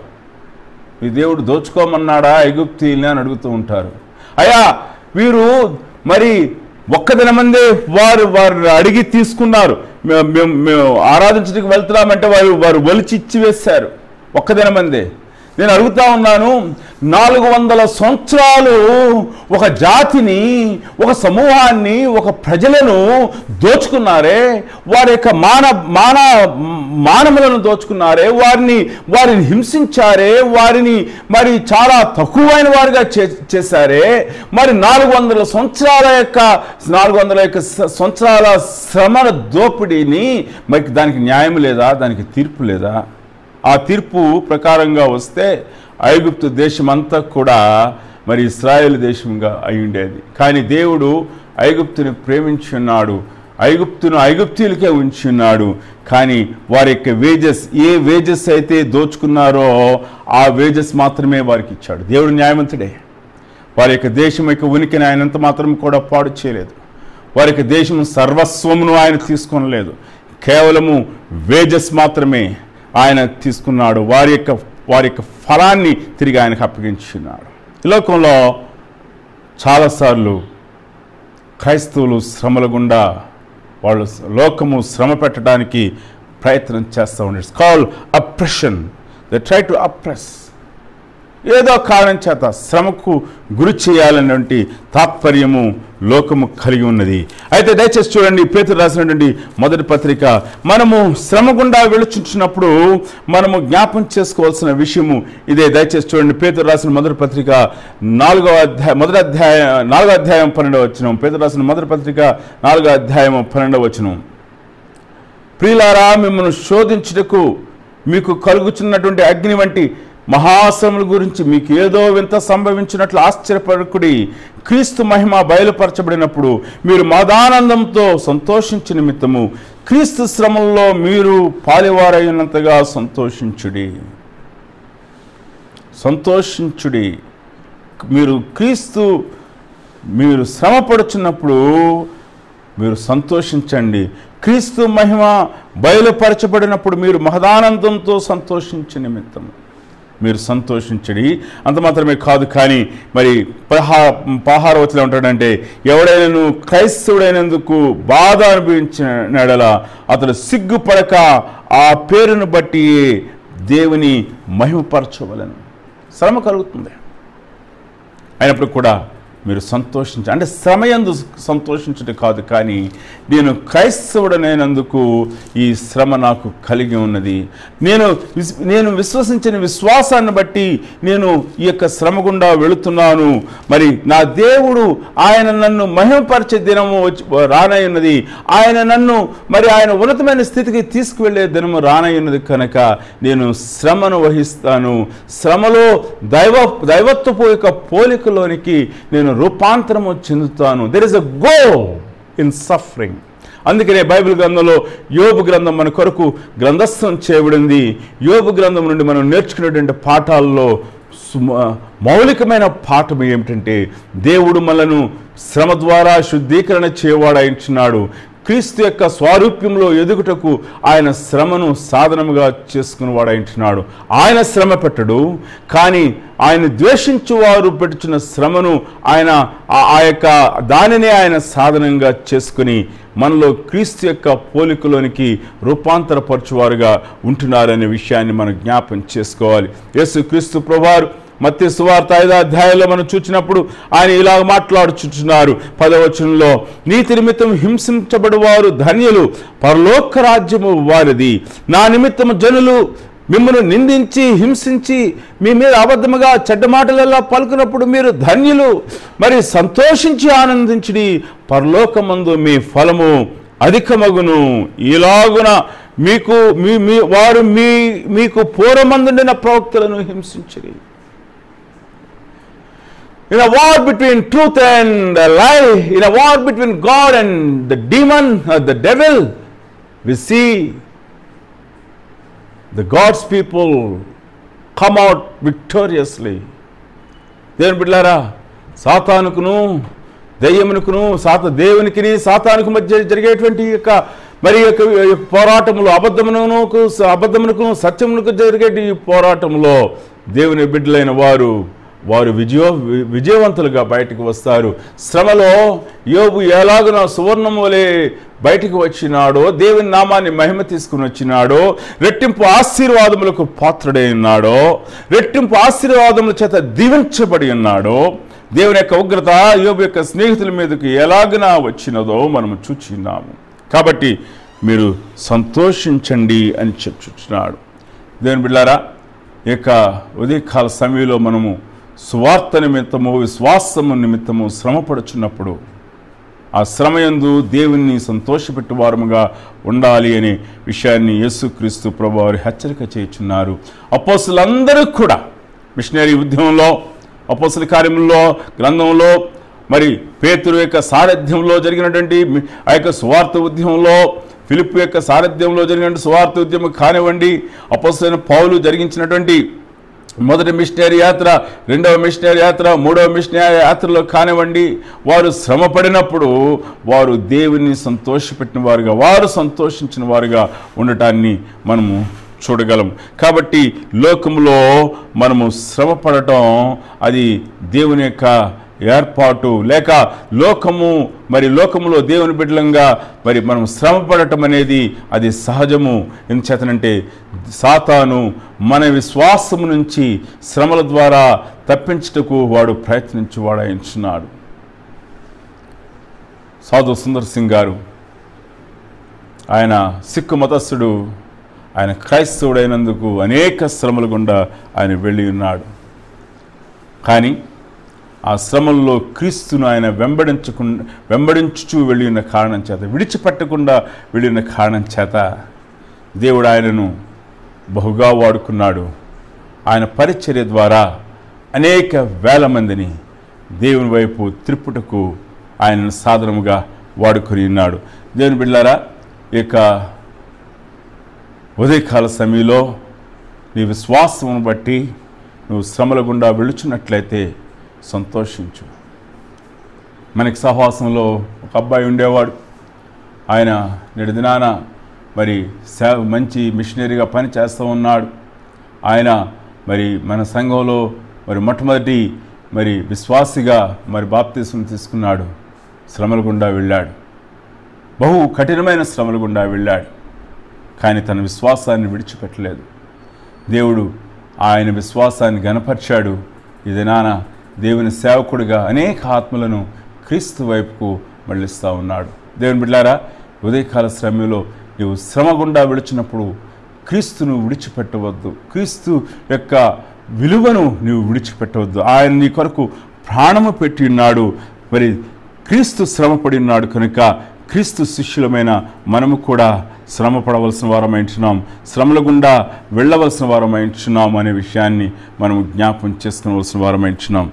Speaker 1: మీ దేవుడు దోచుకోమన్నాడా ఐగుప్తీయుల్ని అని అడుగుతూ ఉంటారు. అయ్యా వీరు మరి ఒక్క దినమందే వారు అడిగి తీసుకున్నారు, మేము ఆరాధించడానికి వెళ్తున్నామంటే వారు ఒలిచి ఇచ్చి వేశారు ఒక్క దినమందే. నేను అడుగుతా ఉన్నాను, 400 సంవత్సరాలు ఒక జాతిని, ఒక సమూహాన్ని, ఒక ప్రజలను దోచుకున్నారే, వారి యొక్క మానవులను దోచుకున్నారే, వారిని హింసించారే, వారిని మరి చాలా తక్కువైన వారిగా చేశారే. మరి 400 సంవత్సరాల శ్రమ దోపిడీని మరి దానికి న్యాయం లేదా, దానికి తీర్పు లేదా? ఆ తీర్పు ప్రకారంగా వస్తే ఐగుప్తు దేశమంతా కూడా మరి ఇశ్రాయేలు దేశంగా అయి ఉండేది. కానీ దేవుడు ఐగుప్తుని ప్రేమించున్నాడు, ఐగుప్తీయులకే ఉంచున్నాడు. కానీ వారి యొక్క ఏ వేజెస్ అయితే దోచుకున్నారో ఆ వేజెస్ మాత్రమే వారికి ఇచ్చాడు. దేవుడు న్యాయవంతుడే. వారి యొక్క దేశం యొక్క ఉనికిని ఆయనంత మాత్రం కూడా పాడు చేయలేదు. వారి యొక్క దేశం సర్వస్వమును ఆయన తీసుకోనలేదు, కేవలము వేజెస్ మాత్రమే ఆయన తీసుకున్నాడు. వారి యొక్క ఫలాన్ని తిరిగి ఆయనకు అప్పగించున్నాడు. ఈ లోకంలో చాలాసార్లు క్రైస్తవులు శ్రమల గుండా వాళ్ళు లోకము శ్రమ పెట్టడానికి ప్రయత్నం చేస్తూ ఉన్నారు. It's called oppression. They try to oppress. ఏదో కారణం చేత శ్రమకు గురి చేయాలనేటువంటి తాత్పర్యము లోకము కలిగి ఉన్నది. అయితే దయచేసి చూడండి, పేతురు రాసినటువంటి మొదటి పత్రిక, మనము శ్రమ గుండా వెళుచున్నప్పుడు మనము జ్ఞాపం చేసుకోవాల్సిన విషయము ఇదే. దయచేసి చూడండి, పేతురు రాసిన మొదటి పత్రిక 4వ అధ్యాయం 12వ వచనం. పేతురు రాసిన మొదటి పత్రిక 4వ అధ్యాయం 12వ వచనం. ప్రియులారా, మిమ్మల్ని శోధించుటకు మీకు కలుగుచున్నటువంటి అగ్ని వంటి మహాశ్రమల గురించి మీకు ఏదో వింత సంభవించినట్లు ఆశ్చర్యపడకుడి. క్రీస్తు మహిమ బయలుపరచబడినప్పుడు మీరు మదానందంతో సంతోషించు నిమిత్తము క్రీస్తు శ్రమల్లో మీరు పాలివారైనంతగా సంతోషించుడి. మీరు శ్రమపడుచున్నప్పుడు మీరు సంతోషించండి. క్రీస్తు మహిమ బయలుపరచబడినప్పుడు మీరు మహదానందంతో సంతోషించే నిమిత్తము మీరు సంతోషించడి. అంత మాత్రమే కాదు, కానీ మరి 16వ వచనంలో ఉంటాడంటే, ఎవడైనా క్రైస్తవుడైనందుకు బాధ అనుభవించిన ఎడల అతడు సిగ్గుపడక ఆ పేరును బట్టి దేవుని మహిమపరచవలెను. శ్రమ కలుగుతుంది, అయినప్పుడు కూడా మీరు సంతోషించండి. అంటే శ్రమయందు సంతోషించడం కాదు, కానీ నేను క్రైస్తవుడనైనందుకు ఈ శ్రమ నాకు కలిగి ఉన్నది. నేను విశ్వసించిన విశ్వాసాన్ని బట్టి నేను ఈ యొక్క శ్రమ గుండా వెళుతున్నాను. మరి నా దేవుడు ఆయన నన్ను మహిమపరిచే దినము రానయ్యున్నది. ఆయన నన్ను మరి ఆయన ఉన్నతమైన స్థితికి తీసుకువెళ్ళే దినము రానయ్యున్నది కనుక నేను శ్రమను వహిస్తాను. శ్రమలో దైవత్వపు యొక్క పోలికలోనికి నేను రూపాంతరము చెందుతాను. There is a goal in suffering. అందుకనే బైబిల్ గ్రంథంలో యోబు గ్రంథం మన కొరకు గ్రంథస్థం చేయబడింది. యోబు గ్రంథం నుండి మనం నేర్చుకునేటువంటి పాఠాల్లో మౌలికమైన పాఠం ఏమిటంటే, దేవుడు మనను శ్రమ ద్వారా శుద్ధీకరణ చేయవాడాయించున్నాడు. క్రీస్తు యొక్క స్వారూప్యంలో ఎదుగుటకు ఆయన శ్రమను సాధనముగా చేసుకుని వాడాయించున్నాడు. ఆయన శ్రమ పెట్టడు, కానీ ఆయన ద్వేషించువారు పెట్టుచున్న శ్రమను ఆయన దానినే ఆయన సాధనంగా చేసుకుని మనలో క్రీస్తు యొక్క పోలికలోనికి రూపాంతరపరచువారుగా ఉంటున్నారనే విషయాన్ని మనం జ్ఞాపం చేసుకోవాలి. యేసు క్రీస్తు ప్రభువారు మత్తయి సువార్త 5వ అధ్యాయంలో మనం చూసినప్పుడు ఆయన ఇలాగ మాట్లాడుచున్నారు. 10వ వచనంలో, నీతి నిమిత్తం హింసించబడువారు ధన్యులు, పరలోక రాజ్యము వారిది. నా నిమిత్తము జనులు మిమ్మల్ని నిందించి హింసించి మీ మీద అబద్ధముగా చెడ్డ మాటలలో పలుకున్నప్పుడు మీరు ధన్యులు. మరి సంతోషించి ఆనందించుడి, పరలోకమందు మీ ఫలము అధికమగును. ఇలాగున వారు మీకు పూర్వమందుండిన ప్రవక్తలను హింసించిరి. In a war between truth and a lie, in a war between God and the demon or the devil, we see the God's people come out victoriously. దేవుని బిడ్డలారా, సాతానుకును దయ్యమునకును దేవునికి సాతానుకు మధ్య జరిగేటువంటి యొక్క మరి యొక్క పోరాటంలో అబద్ధమునకు సత్యమునకు జరిగే ఈ పోరాటంలో దేవుని బిడ్డలైన వారు విజయవంతులుగా బయటకు వస్తారు. శ్రమలో యోబు ఎలాగున సువర్ణం వలె బయటకు వచ్చినాడో, దేవుని నామాన్ని మహిమ తీసుకుని వచ్చినాడో, రెట్టింపు ఆశీర్వాదములకు పాత్రుడై ఉన్నాడో, రెట్టింపు ఆశీర్వాదముల చేత దీవించబడి ఉన్నాడో, దేవుని యొక్క ఉగ్రత యోబు యొక్క స్నేహితుల మీదకి ఎలాగున వచ్చినదో మనము చూచిన్నాము. కాబట్టి మీరు సంతోషించండి అని చెప్పుచున్నాడు. దేవుని బిడ్డలారా, ఈ యొక్క ఉదయకాల సమయంలో మనము సువార్త నిమిత్తము విశ్వాసము నిమిత్తము శ్రమపడుచున్నప్పుడు ఆ శ్రమయందు దేవుణ్ణి సంతోషపెట్టువారముగా ఉండాలి అనే విషయాన్ని యేసుక్రీస్తు ప్రభువారు హెచ్చరిక చేయుచున్నారు. అపోస్తలులందరూ కూడా మిషనరీ ఉద్యమంలో, అపోస్తల కార్యముల్లో గ్రంథంలో, మరి పేతురు యొక్క సారథ్యంలో జరిగినటువంటి ఆ యొక్క సువార్త ఉద్యమంలో, ఫిలిప్పు యొక్క సారథ్యంలో జరిగినటువంటి సువార్త ఉద్యమం కానివ్వండి, అపోస్తలైన పౌలు జరిగించినటువంటి మొదటి మిషనరీ యాత్ర, రెండవ మిషనరీ యాత్ర, మూడవ మిషనరీ యాత్రలో కానివ్వండి, వారు శ్రమ పడినప్పుడు వారు దేవుని సంతోషపెట్టిన వారుగా, వారు సంతోషించిన వారుగా ఉండటాన్ని మనము చూడగలం. కాబట్టి లోకంలో మనము శ్రమ పడటం అది దేవుని యొక్క ఏర్పాటు, లేక లోకము లోకములో దేవుని బిడ్డలంగా మనం శ్రమపడటం అనేది అది సహజము. ఎందుచేతనంటే సాతాను మన విశ్వాసము నుంచి శ్రమల ద్వారా తప్పించుటకు వాడు ప్రయత్నించువాడాయించున్నాడు. సాధు సుందర్ సింగ్ గారు, ఆయన సిక్కు మతస్థుడు, ఆయన క్రైస్తవుడైనందుకు అనేక శ్రమల గుండా ఆయన వెళ్ళి ఉన్నాడు. కానీ ఆ శ్రమల్లో క్రీస్తును ఆయన వెంబడించుచూ వెళ్ళి ఉన్న కారణం చేత, విడిచిపెట్టకుండా వెళ్ళిన కారణం చేత దేవుడు ఆయనను బహుగా వాడుకున్నాడు. ఆయన పరిచర్య ద్వారా అనేక వేల మందిని దేవుని వైపు త్రిప్పుటకు ఆయనను సాధనముగా వాడుకొని ఉన్నాడు. దేవుని బిడ్డలారా, ఇక ఉదయకాల సమయంలో నీ విశ్వాసమును బట్టి నువ్వు శ్రమల గుండా వెళుచున్నట్లయితే సంతోషించు. మనకి సహవాసంలో ఒక అబ్బాయి ఉండేవాడు. ఆయన నేటి దినాన మంచి మిషనరీగా పని చేస్తూ ఉన్నాడు. ఆయన మన సంఘంలో మొట్టమొదటి విశ్వాసిగా బాప్తిసం తీసుకున్నాడు. శ్రమల గుండా వెళ్ళాడు, బహు కఠినమైన శ్రమల గుండా వెళ్ళాడు. కానీ తన విశ్వాసాన్ని విడిచిపెట్టలేదు. దేవుడు ఆయన విశ్వాసాన్ని ఘనపరిచాడు. ఈ దినాన దేవుని సేవకుడిగా అనేక ఆత్మలను క్రీస్తు వైపుకు మళ్ళిస్తూ ఉన్నాడు. దేవుని బిడ్డలారా, ఉదయకాల శ్రమలో నీవు శ్రమ గుండా విడిచినప్పుడు క్రీస్తును విడిచిపెట్టవద్దు. క్రీస్తు యొక్క విలువను నీవు విడిచిపెట్టవద్దు. ఆయన నీ కొరకు ప్రాణము పెట్టి ఉన్నాడు. క్రీస్తు శ్రమపడి ఉన్నాడు కనుక క్రీస్తు శిష్యులమైన మనము కూడా శ్రమ పడవలసిన వారమైంటున్నాం, శ్రమల గుండా వెళ్ళవలసిన వారమైంటున్నాం అనే విషయాన్ని మనము జ్ఞాపం చేసుకోవలసిన వారమైంటున్నాం.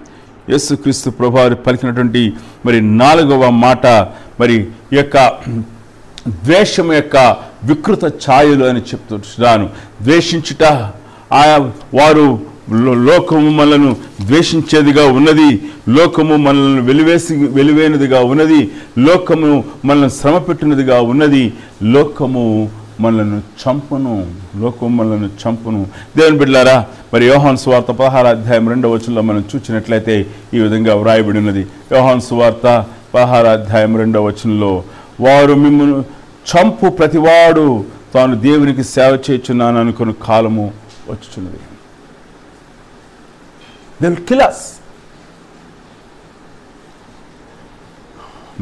Speaker 1: యేసుక్రీస్తు ప్రభువారు పలికినటువంటి 4వ మాట ఈ యొక్క ద్వేషం యొక్క వికృత ఛాయలు అని చెప్తున్నాను. ద్వేషించుట, వారు లోకము మనలను ద్వేషించేదిగా ఉన్నది, లోకము మనల్ని వెలివేనిదిగా ఉన్నది, లోకము మనల్ని శ్రమ పెట్టినదిగా ఉన్నది, లోకము మనలను చంపును, దేవుని బిడ్డలారా, యోహాను సువార్త 16వ అధ్యాయం 2వ వచనంలో మనం చూసినట్లయితే ఈ విధంగా వ్రాయబడి ఉన్నది. యోహాను సువార్త 16వ అధ్యాయం 2వ వచనంలో, వారు మిమ్మును చంపు ప్రతివాడు తాను దేవునికి సేవ చేయుచున్నాను అనుకున్న కాలము వచ్చుచున్నది. They will kill us.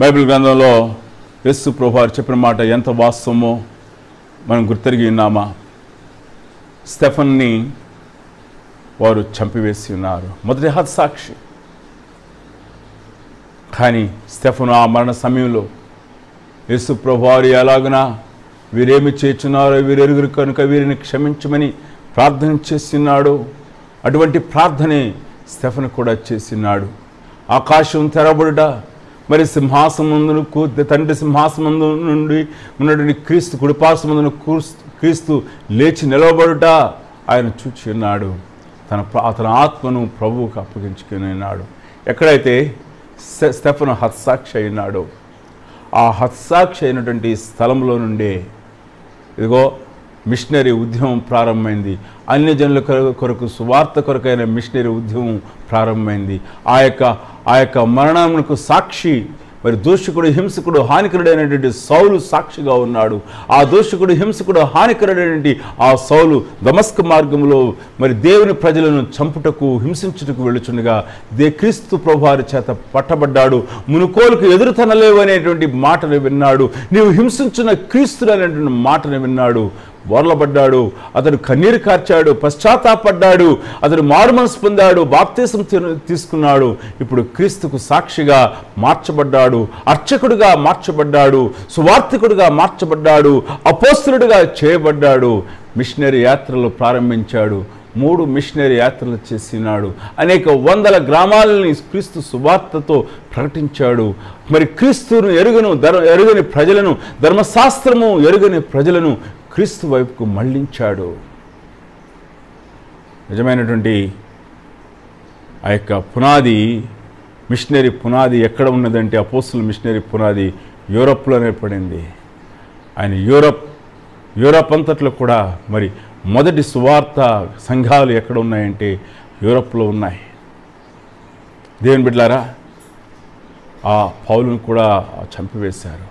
Speaker 1: Bible గ్రంథంలో యేసు ప్రభువారు చెప్పిన మాట ఎంత వాస్తవమో మనం గుర్తెరిగి ఉన్నామా? స్టెఫన్ని వారు చంపివేసి ఉన్నారు, మొదటి హతసాక్షి. కానీ స్టెఫను ఆ మరణ సమయంలో యేసు ప్రభువారు ఎలాగునా వీరేమి చేస్తున్నారో వీరెరుగురు కనుక వీరిని క్షమించమని ప్రార్థన చేస్తున్నాడు. అటువంటి ప్రార్థనే స్టెఫను కూడా చేసినాడు. ఆకాశం తెరబడుట, సింహాసనం తండ్రి సింహాసనం నుండి ఉన్నటువంటి క్రీస్తు కుడిపార్శ్వమందున క్రీస్తు లేచి నిలవబడుట ఆయన చూచి ఉన్నాడు. అతని ఆత్మను ప్రభువుకు అప్పగించుకుని ఉన్నాడు. ఎక్కడైతే స్టెఫను హతసాక్షి అయినాడో ఆ హతసాక్షి అయినటువంటి స్థలంలో నుండే ఇదిగో మిషనరీ ఉద్యమం ప్రారంభమైంది. అన్యజనుల కొరకు సువార్త కొరకైన మిషనరీ ఉద్యమం ప్రారంభమైంది. ఆ యొక్క మరణమునకు సాక్షి దోషకుడు హింసకుడు హానికరుడైనటువంటి సౌలు సాక్షిగా ఉన్నాడు. ఆ దోషకుడు హింసకుడు హానికరుడైనటువంటి ఆ సౌలు దమస్క మార్గంలో దేవుని ప్రజలను చంపుటకు హింసించుటకు వెళ్ళుచుండగా క్రీస్తు ప్రభువారి చేత పట్టబడ్డాడు. మునుకోలుకు ఎదురుతనలేవు అనేటువంటి మాటను విన్నాడు. నీవు హింసించిన క్రీస్తుడు అనేటువంటి మాటను విన్నాడు. బోర్లపడ్డాడు, అతడు కన్నీరు కార్చాడు, పశ్చాత్తాపడ్డాడు, అతడు మారుమనసు పొందాడు, బాప్తిసం తీసుకున్నాడు. ఇప్పుడు క్రీస్తుకు సాక్షిగా మార్చబడ్డాడు, అర్చకుడిగా మార్చబడ్డాడు, సువార్థికుడిగా మార్చబడ్డాడు, అపోస్తలుడిగా చేయబడ్డాడు. మిషనరీ యాత్రలు ప్రారంభించాడు. 3 మిషనరీ యాత్రలు చేసినాడు. అనేక వందల గ్రామాలని క్రీస్తు సువార్తతో ప్రకటించాడు. క్రీస్తును ఎరుగని ప్రజలను, ధర్మశాస్త్రము ఎరుగని ప్రజలను క్రీస్తు వైపుకు మళ్ళించాడు. నిజమైనటువంటి ఆ యొక్క పునాది, మిషనరీ పునాది ఎక్కడ ఉన్నదంటే అపోస్తలుల మిషనరీ పునాది యూరప్లోనే పడింది. ఆయన యూరప్ అంతట్లో కూడా మొదటి సువార్త సంఘాలు ఎక్కడ ఉన్నాయంటే యూరప్లో ఉన్నాయి. దేవుని బిడ్డలారా, ఆ పౌలును కూడా చంపివేశారు.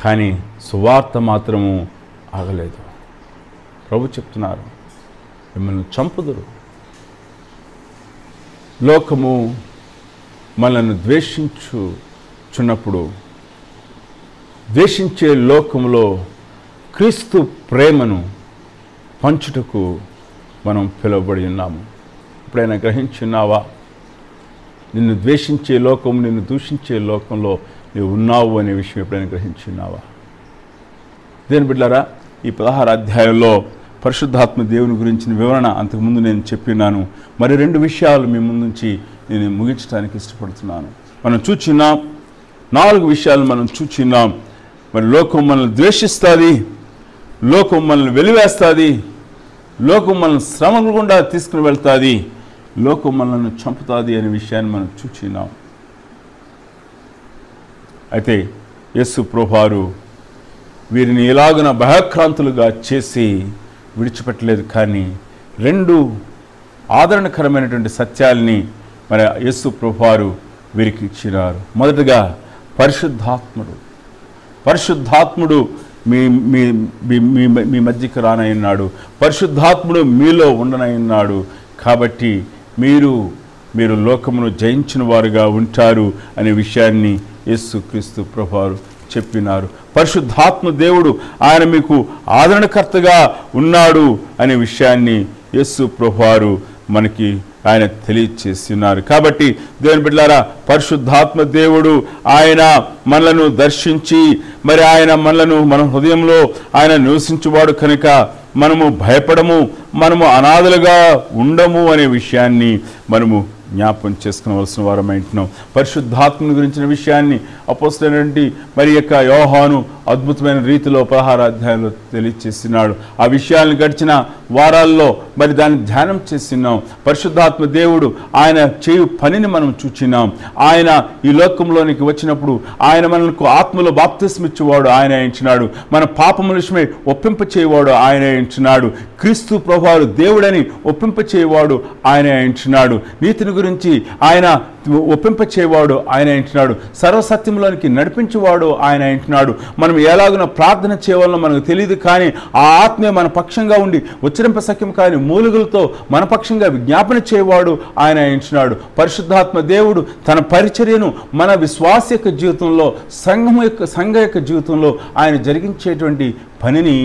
Speaker 1: కానీ సువార్త మాత్రము ఆగలేదు. ప్రభు చెప్తున్నారు, మిమ్మల్ని చంపుదురు, లోకము మనల్ని ద్వేషించుచున్నప్పుడు ద్వేషించే లోకములో క్రీస్తు ప్రేమను పంచుటకు మనం పిలువబడి ఉన్నాము. ఎప్పుడైనా గ్రహించున్నావా? నిన్ను ద్వేషించే లోకము, నిన్ను దూషించే లోకంలో నీవు ఉన్నావు అనే విషయం ఎప్పుడైనా గ్రహించున్నావా? దేని బిడ్డారా, ఈ 16వ అధ్యాయంలో పరిశుద్ధాత్మ దేవుని గురించిన వివరణ అంతకుముందు నేను చెప్పినాను. మరి 2 విషయాలు మీ ముందు నుంచి నేను ముగించడానికి ఇష్టపడుతున్నాను. మనం చూచిన్నాం 4 విషయాలు మనం చూచిన్నాం. మరి లోకం మనల్ని ద్వేషిస్తుంది, లోకం మనల్ని వెలివేస్తుంది, లోకం మనల్ని శ్రమల గుండా తీసుకుని వెళ్తుంది, లోకం మనల్ని చంపుతుంది అనే విషయాన్ని మనం చూచిన్నాం. అయితే యేసు ప్రభువారు వీరిని ఎలాగున భయక్రాంతులుగా చేసి విడిచిపెట్టలేదు. కానీ 2 ఆదరణకరమైనటువంటి సత్యాల్ని మరి యేసు ప్రభువారు వీరికి ఇచ్చినారు. మొదటగా పరిశుద్ధాత్ముడు మీ మధ్యకి రానయ్యున్నాడు, పరిశుద్ధాత్ముడు మీలో ఉండనయ్యున్నాడు. కాబట్టి మీరు లోకమును జయించిన వారుగా ఉంటారు అనే విషయాన్ని యేసుక్రీస్తు ప్రభువారు చెప్పినారు. పరిశుద్ధాత్మ దేవుడు ఆయన మీకు ఆదరణకర్తగా ఉన్నాడు అనే విషయాన్ని యేసు ప్రభువారు మనకి ఆయన తెలియచేస్తున్నారు. కాబట్టి దేవుని బిడ్డలారా, పరిశుద్ధాత్మ దేవుడు ఆయన మనలను దర్శించి మరి ఆయన మనలను మన హృదయంలో ఆయన నివసించువాడు కనుక మనము భయపడము, మనము అనాథలుగా ఉండము అనే విషయాన్ని మనము జ్ఞాపం చేసుకునవలసిన వారమై ఉంటున్నాం. పరిశుద్ధాత్మని గురించిన విషయాన్ని అపోస్తలుడైనటువంటి మరి యొక్క యోహాను అద్భుతమైన రీతిలో 16వ అధ్యాయంలో తెలియచేస్తున్నాడు. ఆ విషయాలను గడిచిన వారాల్లో మరి దాన్ని ధ్యానం చేస్తున్నాం. పరిశుద్ధాత్మ దేవుడు ఆయన చేయు పనిని మనం చూచినాం. ఆయన ఈ లోకంలోనికి వచ్చినప్పుడు ఆయన మనకు ఆత్మలో బాప్తిస్మం ఇచ్చేవాడు ఆయన ఎంచినాడు. మన పాపముల విషయమై ఒప్పింప చేయవాడు ఆయన ఎంచినాడు. క్రీస్తు ప్రభువారు దేవుడని ఒప్పింప చేయవాడు ఆయన ఎంచినాడు. నీతిని గురించి ఆయన ఒప్పింప చేయవాడు ఆయన ఎంచినాడు. సర్వసత్యంలోనికి నడిపించేవాడు ఆయన ఎంచినాడు. మనం ఎలాగున ప్రార్థన చేయవాలో మనకు తెలియదు, కానీ ఆ ఆత్మే మన పక్షంగా ఉండి ఉచ్చరింప సఖ్యం కాని మూలుగులతో మన పక్షంగా విజ్ఞాపన చేయవాడు ఆయన ఎంచినాడు. పరిశుద్ధాత్మ దేవుడు తన పరిచర్యను మన విశ్వాస యొక్క జీవితంలో, సంఘ యొక్క జీవితంలో ఆయన జరిగించేటువంటి పనిని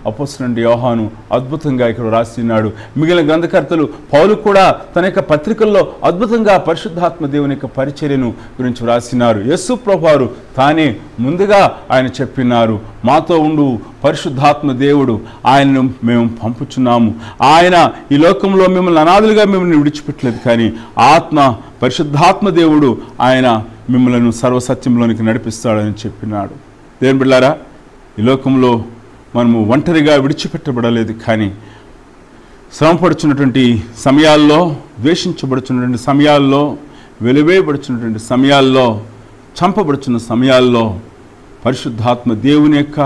Speaker 1: అపోస్తలుడైన యోహాను అద్భుతంగా ఇక్కడ రాస్తున్నాడు. మిగిలిన గ్రంథకర్తలు పౌలు కూడా తన యొక్క పత్రికల్లో అద్భుతంగా పరిశుద్ధాత్మ దేవుని యొక్క పరిచర్యను గురించి వ్రాసినారు. యేసు ప్రభువారు తానే ముందుగా ఆయన చెప్పినారు, మాతో ఉండు పరిశుద్ధాత్మ దేవుడు ఆయనను మేము పంపుచున్నాము. ఆయన ఈ లోకంలో మిమ్మల్ని అనాథలుగా మిమ్మల్ని విడిచిపెట్టలేదు, కానీ పరిశుద్ధాత్మ దేవుడు ఆయన మిమ్మల్ని సర్వసత్యంలోనికి నడిపిస్తాడని చెప్పినాడు. దేవుని బిడ్డలారా, ఈ లోకంలో మనము ఒంటరిగా విడిచిపెట్టబడలేదు, కానీ శ్రమపడుచున్నటువంటి సమయాల్లో, ద్వేషించబడుచున్నటువంటి సమయాల్లో, వెలివేయబడుచున్నటువంటి సమయాల్లో, చంపబడుచున్న సమయాల్లో పరిశుద్ధాత్మ దేవుని యొక్క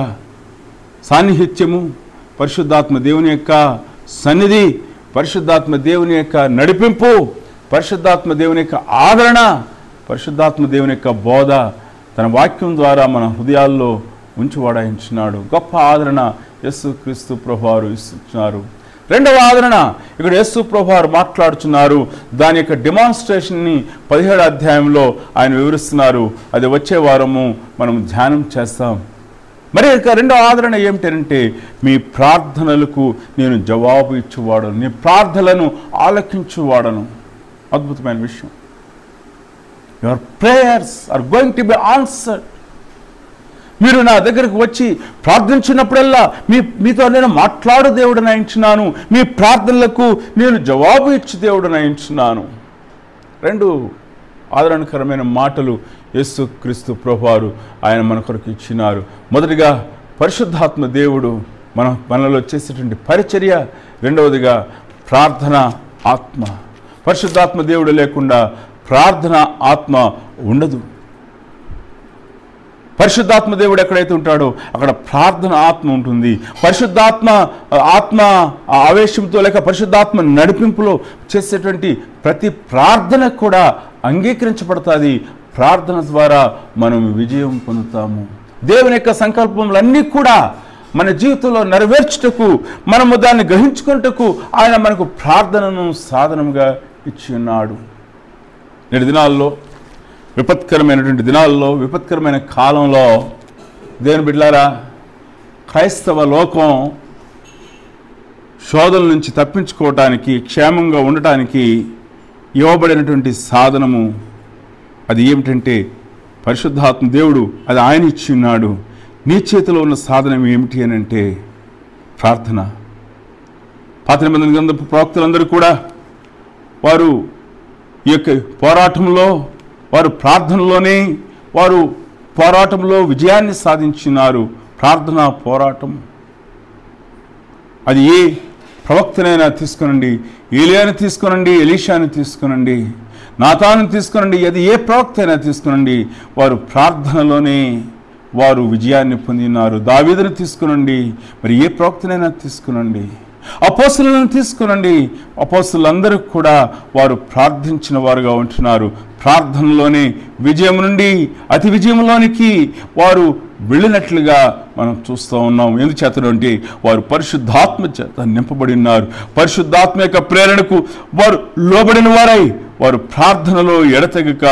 Speaker 1: సాన్నిహిత్యము, పరిశుద్ధాత్మ దేవుని యొక్క సన్నిధి, పరిశుద్ధాత్మ దేవుని యొక్క నడిపింపు, పరిశుద్ధాత్మ దేవుని యొక్క ఆదరణ, పరిశుద్ధాత్మ దేవుని యొక్క బోధ తన వాక్యం ద్వారా మన హృదయాల్లో ఉంచువాడాయించినాడు. గొప్ప ఆదరణ యేసుక్రీస్తు ప్రభువారు ఇస్తున్నారు. 2వ ఆదరణ ఇక్కడ యేసు ప్రభువారు మాట్లాడుతున్నారు. దాని యొక్క డెమాన్స్ట్రేషన్ని 17వ అధ్యాయంలో ఆయన వివరిస్తున్నారు. అది వచ్చే వారము మనం ధ్యానం చేస్తాం. మరి ఇక 2వ ఆదరణ ఏమిటంటే, మీ ప్రార్థనలకు నేను జవాబు ఇచ్చేవాడను, నీ ప్రార్థనలను ఆలకించువాడను. అద్భుతమైన విషయం. Your prayers are going to be answered. మీరు నా దగ్గరకు వచ్చి ప్రార్థించినప్పుడల్లా మీతో నేను మాట్లాడు దేవుడని ఎంచున్నాను, మీ ప్రార్థనలకు నేను జవాబు ఇచ్చి దేవుడని ఎంచున్నాను. 2 ఆదరణకరమైన మాటలు యేసుక్రీస్తు ప్రభువారు ఆయన మన కొరకు ఇచ్చినారు. మొదటిగా పరిశుద్ధాత్మ దేవుడు మనలో చేసేటువంటి పరిచర్య, 2వదిగా ప్రార్థన ఆత్మ. పరిశుద్ధాత్మ దేవుడు లేకుండా ప్రార్థన ఆత్మ ఉండదు. పరిశుద్ధాత్మ దేవుడు ఎక్కడైతే ఉంటాడో అక్కడ ప్రార్థన ఆత్మ ఉంటుంది. పరిశుద్ధాత్మ ఆత్మ ఆవేశంతో లేక పరిశుద్ధాత్మ నడిపింపులో చేసేటువంటి ప్రతి ప్రార్థన కూడా అంగీకరించబడుతుంది. ప్రార్థన ద్వారా మనం విజయం పొందుతాము. దేవుని యొక్క సంకల్పములన్నీ కూడా మన జీవితంలో నెరవేర్చుటకు, మనము దాన్ని గ్రహించుకున్నటకు ఆయన మనకు ప్రార్థనను సాధనంగా ఇచ్చి ఉన్నాడు. నేటి దినాల్లో విపత్కరమైనటువంటి దినాల్లో, విపత్కరమైన కాలంలో దేవుని బిడ్డలారా, క్రైస్తవ లోకం శోధనల నుంచి తప్పించుకోవటానికి, క్షేమంగా ఉండటానికి ఇవ్వబడినటువంటి సాధనము అది ఏమిటంటే పరిశుద్ధాత్మ దేవుడు అది ఆయన ఇచ్చి ఉన్నాడు. నీ చేతిలో ఉన్న సాధనం ఏమిటి అని అంటే ప్రార్థన. పాత నిబంధన గ్రంథపు ప్రవక్తలందరూ కూడా వారు ఈ యొక్క పోరాటంలో, వారు ప్రార్థనలోనే వారు పోరాటంలో విజయాన్ని సాధించినారు. ప్రార్థన పోరాటం అది ఏ ప్రవక్తనైనా తీసుకునండి, ఏలియాని తీసుకునండి, ఎలీషాని తీసుకునండి, నాతాను తీసుకునండి, అది ఏ ప్రవక్త అయినా తీసుకునండి, వారు ప్రార్థనలోనే వారు విజయాన్ని పొందినారు. దావీదుని తీసుకునండి, మరి ఏ ప్రవక్తనైనా తీసుకునండి, అపోస్తలులను తీసుకునండి, అపోస్తలులందరూ కూడా వారు ప్రార్థించిన వారుగా ఉంటున్నారు. ప్రార్థనలోనే విజయం నుండి అతి విజయంలోనికి వారు వెళ్ళినట్లుగా మనం చూస్తూ ఉన్నాం. ఎందుచేతనంటే వారు పరిశుద్ధాత్మ చేత నింపబడి ఉన్నారు. పరిశుద్ధాత్మ యొక్క ప్రేరణకు వారు లోబడిన వారై వారు ప్రార్థనలో ఎడతెగక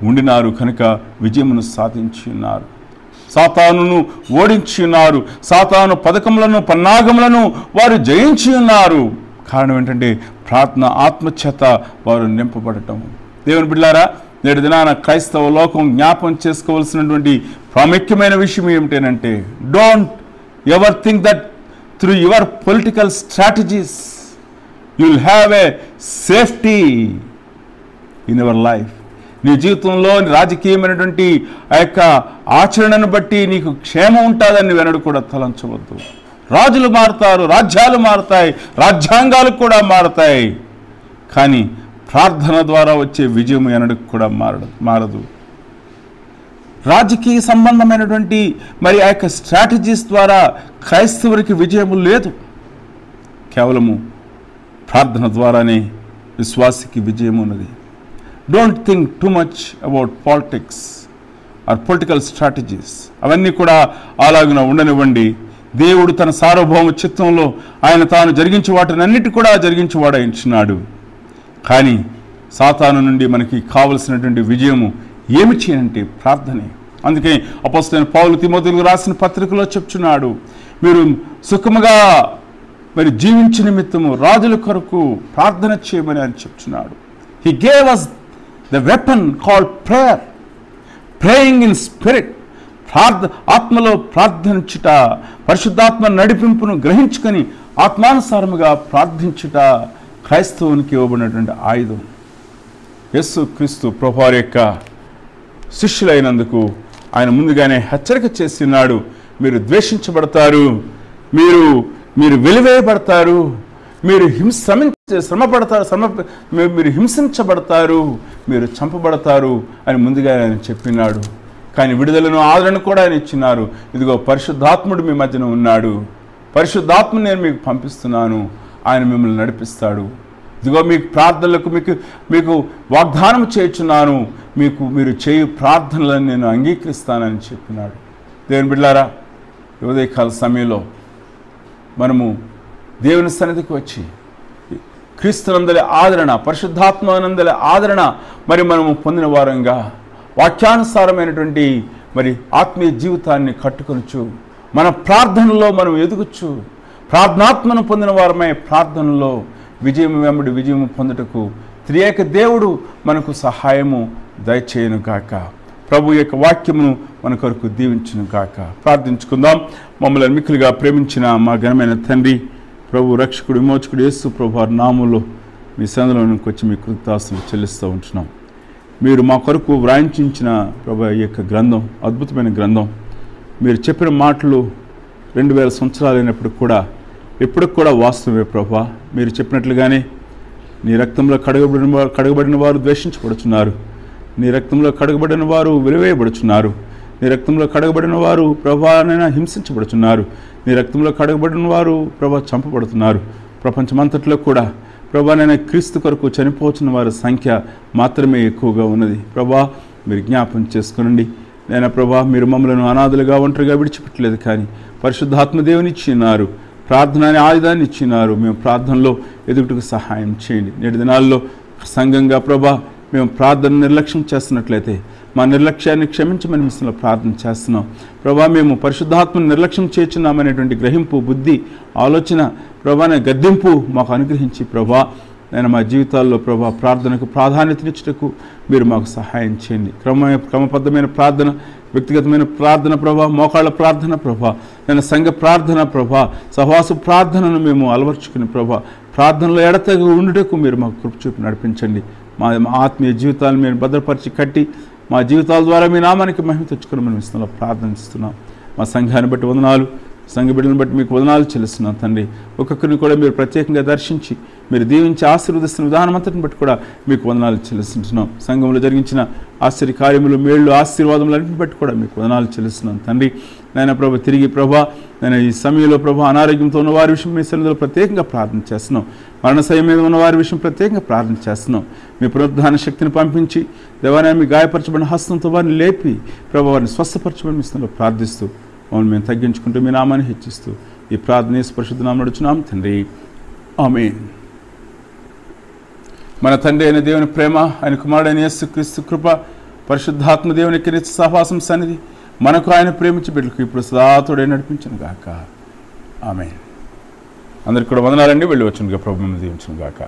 Speaker 1: ఉండినారు కనుక విజయమును సాధించి ఉన్నారు. సాతానును ఓడించి ఉన్నారు. సాతాను పథకములను, పన్నాగములను వారు జయించి ఉన్నారు. కారణం ఏంటంటే ప్రార్థన ఆత్మచేత వారు నింపబడటం. దేవుని బిడ్డలారా, నేటి దినాన క్రైస్తవ లోకం జ్ఞాపం చేసుకోవాల్సినటువంటి ప్రాముఖ్యమైన విషయం ఏమిటంటే, don't ever think that through your political strategies you will have a safety in your life. నీ జీవితంలో రాజకీయమైనటువంటి ఆ యొక్క ఆచరణను బట్టి నీకు క్షేమం ఉంటుందని వెనడు కూడా తలంచవద్దు. రాజులు మారుతారు, రాజ్యాలు మారుతాయి, రాజ్యాంగాలు కూడా మారుతాయి, కానీ ప్రార్థన ద్వారా వచ్చే విజయం ఎనడు కూడా మారదు. రాజకీయ సంబంధమైనటువంటి మరి ఆ యొక్క స్ట్రాటజీస్ ద్వారా క్రైస్తవునికి విజయము లేదు. కేవలము ప్రార్థన ద్వారానే విశ్వాసికి విజయం ఉన్నది. Don't think too much about politics or political strategies. అవన్నీ కూడా అలాగున ఉండనివ్వండి. దేవుడు తన సార్వభౌమ చిత్తంలో ఆయన తాను జరిగించే వాటిని అన్నిటి కూడా జరిగించేవాడాయించున్నాడు. కానీ సాతాను నుండి మనకి కావలసినటువంటి విజయము ఏమిటి అంటే ప్రార్థనే. అందుకే అపోస్తలుడైన పౌలు తిమోతికి రాసిన పత్రికలో చెప్తున్నాడు, మీరు సుఖముగా మరి జీవించే నిమిత్తము రాజుల కొరకు ప్రార్థన చేయమని అని చెప్తున్నాడు. He gave us the weapon called prayer, praying in spirit. ఆత్మలో ప్రార్థించుట, పరిశుద్ధాత్మ నడిపింపును గ్రహించుకొని ఆత్మానుసారముగా ప్రార్థించుట క్రైస్తవునికి ఇవ్వబడినటువంటి ఆయుధం. యేసు క్రీస్తు ప్రభువారి యొక్క శిష్యులైనందుకు ఆయన ముందుగానే హెచ్చరిక చేస్తున్నాడు. మీరు ద్వేషించబడతారు, మీరు వెలివేయబడతారు, మీరు మీరు హింసించబడతారు, మీరు చంపబడతారు అని ముందుగా ఆయన చెప్పినాడు. కానీ విడుదలను, ఆదరణ కూడా ఆయన ఇచ్చినారు. ఇదిగో పరిశుద్ధాత్ముడు మీ మధ్యన ఉన్నాడు, పరిశుద్ధాత్మ నేను మీకు పంపిస్తున్నాను, ఆయన మిమ్మల్ని నడిపిస్తాడు. ఇదిగో మీకు ప్రార్థనలకు మీకు వాగ్దానం చేయుచున్నాను, మీరు చేయు ప్రార్థనలను నేను అంగీకరిస్తానని చెప్పినాడు. దేవుని బిడ్డలారా, ఉదయకాల సమయంలో మనము దేవుని సన్నిధికి వచ్చి క్రీస్తునందలి ఆదరణ, పరిశుద్ధాత్మనందలి ఆదరణ మరి మనము పొందిన వారంగా వాక్యానుసారమైనటువంటి మరి ఆత్మీయ జీవితాన్ని కట్టుకొనొచ్చు. మన ప్రార్థనలో మనం ఎదుగుచ్చు. ప్రార్థనాత్మను పొందిన వారమై ప్రార్థనలో విజయం వెంబడి విజయము పొందుటకు త్రియేక దేవుడు మనకు సహాయము దయచేయను గాక. ప్రభు యొక్క వాక్యమును మన కొరకు దీవించును గాక. ప్రార్థించుకుందాం. మమ్మల్ని మిక్కులుగా ప్రేమించిన మా ఘనమైన తండ్రి, ప్రభు రక్షకుడు విమోచకుడు యేసు ప్రభు వారి నామంలో మీ సన్నిధిలోకి వచ్చి మీ కృతజ్ఞతాస్తులు చెల్లిస్తూ ఉంటున్నాం. మీరు మా కొరకు వ్రాయించిన ప్రభు ఈ యొక్క గ్రంథం అద్భుతమైన గ్రంథం. మీరు చెప్పిన మాటలు 2000 సంవత్సరాలు అయినప్పుడు కూడా ఎప్పటికి కూడా వాస్తవమే ప్రభు. మీరు చెప్పినట్లుగానే నీ రక్తంలో కడగబడిన వారు ద్వేషించబడుచున్నారు, నీ రక్తంలో కడగబడిన వారు వెలివేయబడుచున్నారు, నీ నీ రక్తంలో కడగబడిన వారు ప్రభానైనా హింసించబడుతున్నారు. నీ రక్తంలో కడగబడిన వారు ప్రభా చంపబడుతున్నారు. ప్రపంచమంతట్లో కూడా ప్రభానైనా క్రీస్తు కొరకు చనిపోతున్న వారి సంఖ్య మాత్రమే ఎక్కువగా ఉన్నది. ప్రభా మీరు జ్ఞాపం చేసుకునండి. నేను ప్రభా మీరు మమ్మలను అనాథలుగా ఒంటరిగా విడిచిపెట్టలేదు, కానీ పరిశుద్ధాత్మ దేవుని ఇచ్చినారు, ప్రార్థన అనే ఆయుధాన్ని ఇచ్చినారు. మేము ప్రార్థనలో ఎదుగుటకు సహాయం చేయండి. నేటి దినాల్లో సంఘంగా ప్రభా మేము ప్రార్థన నిర్లక్ష్యం చేస్తున్నట్లయితే మా నిర్లక్ష్యాన్ని క్షమించమని మిస్లో ప్రార్థన చేస్తున్నాం. ప్రభా మేము పరిశుద్ధాత్మను నిర్లక్ష్యం చేస్తున్నామనేటువంటి గ్రహింపు, బుద్ధి, ఆలోచన ప్రభాని గద్దింపు మాకు అనుగ్రహించి ప్రభా నేను మా జీవితాల్లో ప్రభా ప్రార్థనకు ప్రాధాన్యతనిచ్చుటకు మీరు మాకు సహాయం చేయండి. క్రమబద్ధమైన ప్రార్థన, వ్యక్తిగతమైన ప్రార్థన ప్రభా, మోకాళ్ళ ప్రార్థన ప్రభా, నేను సంఘ ప్రార్థన ప్రభా, సహవాస ప్రార్థనను మేము అలవర్చుకుని ప్రభా ప్రార్థనలో ఎడతెగ ఉండుటకు మీరు మాకు కృప చూపి నడిపించండి. మా ఆత్మీయ జీవితాలను మీరు భద్రపరిచి కట్టి మా జీవితాల ద్వారా మీ నామానికి మహిమ తెచ్చుకుని మనం ఇస్తున్నాం, ప్రార్థనిస్తున్నాం. మా సంఘాన్ని బట్టి వందనాలు, సంఘ బిడ్డలను బట్టి మీకు వందనాలు చెల్లిస్తున్నాం తండ్రి. ఒక్కొక్కరిని కూడా మీరు ప్రత్యేకంగా దర్శించి మీరు దీవించి ఆశీర్వదిస్తున్న విధానం అంతటిని బట్టి కూడా మీకు వందనాలు చెల్లిస్తున్నాం. సంఘంలో జరిగించిన ఆశ్చర్య కార్యములు, మేళ్ళు, ఆశీర్వాదములన్నింటిని బట్టి కూడా మీకు వందనాలు చెల్లిస్తున్నాం తండ్రి. నాయన ప్రభా తిరిగి ప్రభా నేను ఈ సమయంలో ప్రభా అనారోగ్యంతో ఉన్న వారి విషయం మీ సన్నిధిలో ప్రత్యేకంగా ప్రార్థన చేస్తున్నాం. మరణశయ్య మీద ఉన్న వారి విషయం ప్రత్యేకంగా ప్రార్థన చేస్తున్నాం. మీ పునరుద్ధాన శక్తిని పంపించి దేవాలయ మీ గాయపరచబడిన హస్తంతో వారిని లేపి ప్రభా వారిని స్వస్థపరచబడిన మీ స్థలంలో ప్రార్థిస్తూ మమ్మల్ని మేము తగ్గించుకుంటూ మీ నామాన్ని హెచ్చిస్తూ ఈ ప్రార్థన పరిశుద్ధ నామమున నడుచున్నాం తండ్రి, ఆమేన్. మన తండ్రి అయిన దేవుని ప్రేమ, ఆయన కుమారుడైన యేసుక్రీస్తు కృప, పరిశుద్ధాత్మ దేవుని నిత్య సహవాసం సన్నిధి మనకు ఆయన ప్రేమించి బిడ్డలకు ఇప్పుడు సదాతోడే నడిపించును గాక, ఆమేన్. అందరికి కూడా వందనాలండి. వెళ్ళి వచ్చునుగా, ప్రభు మిమ్మల్ని దీవించును గాక.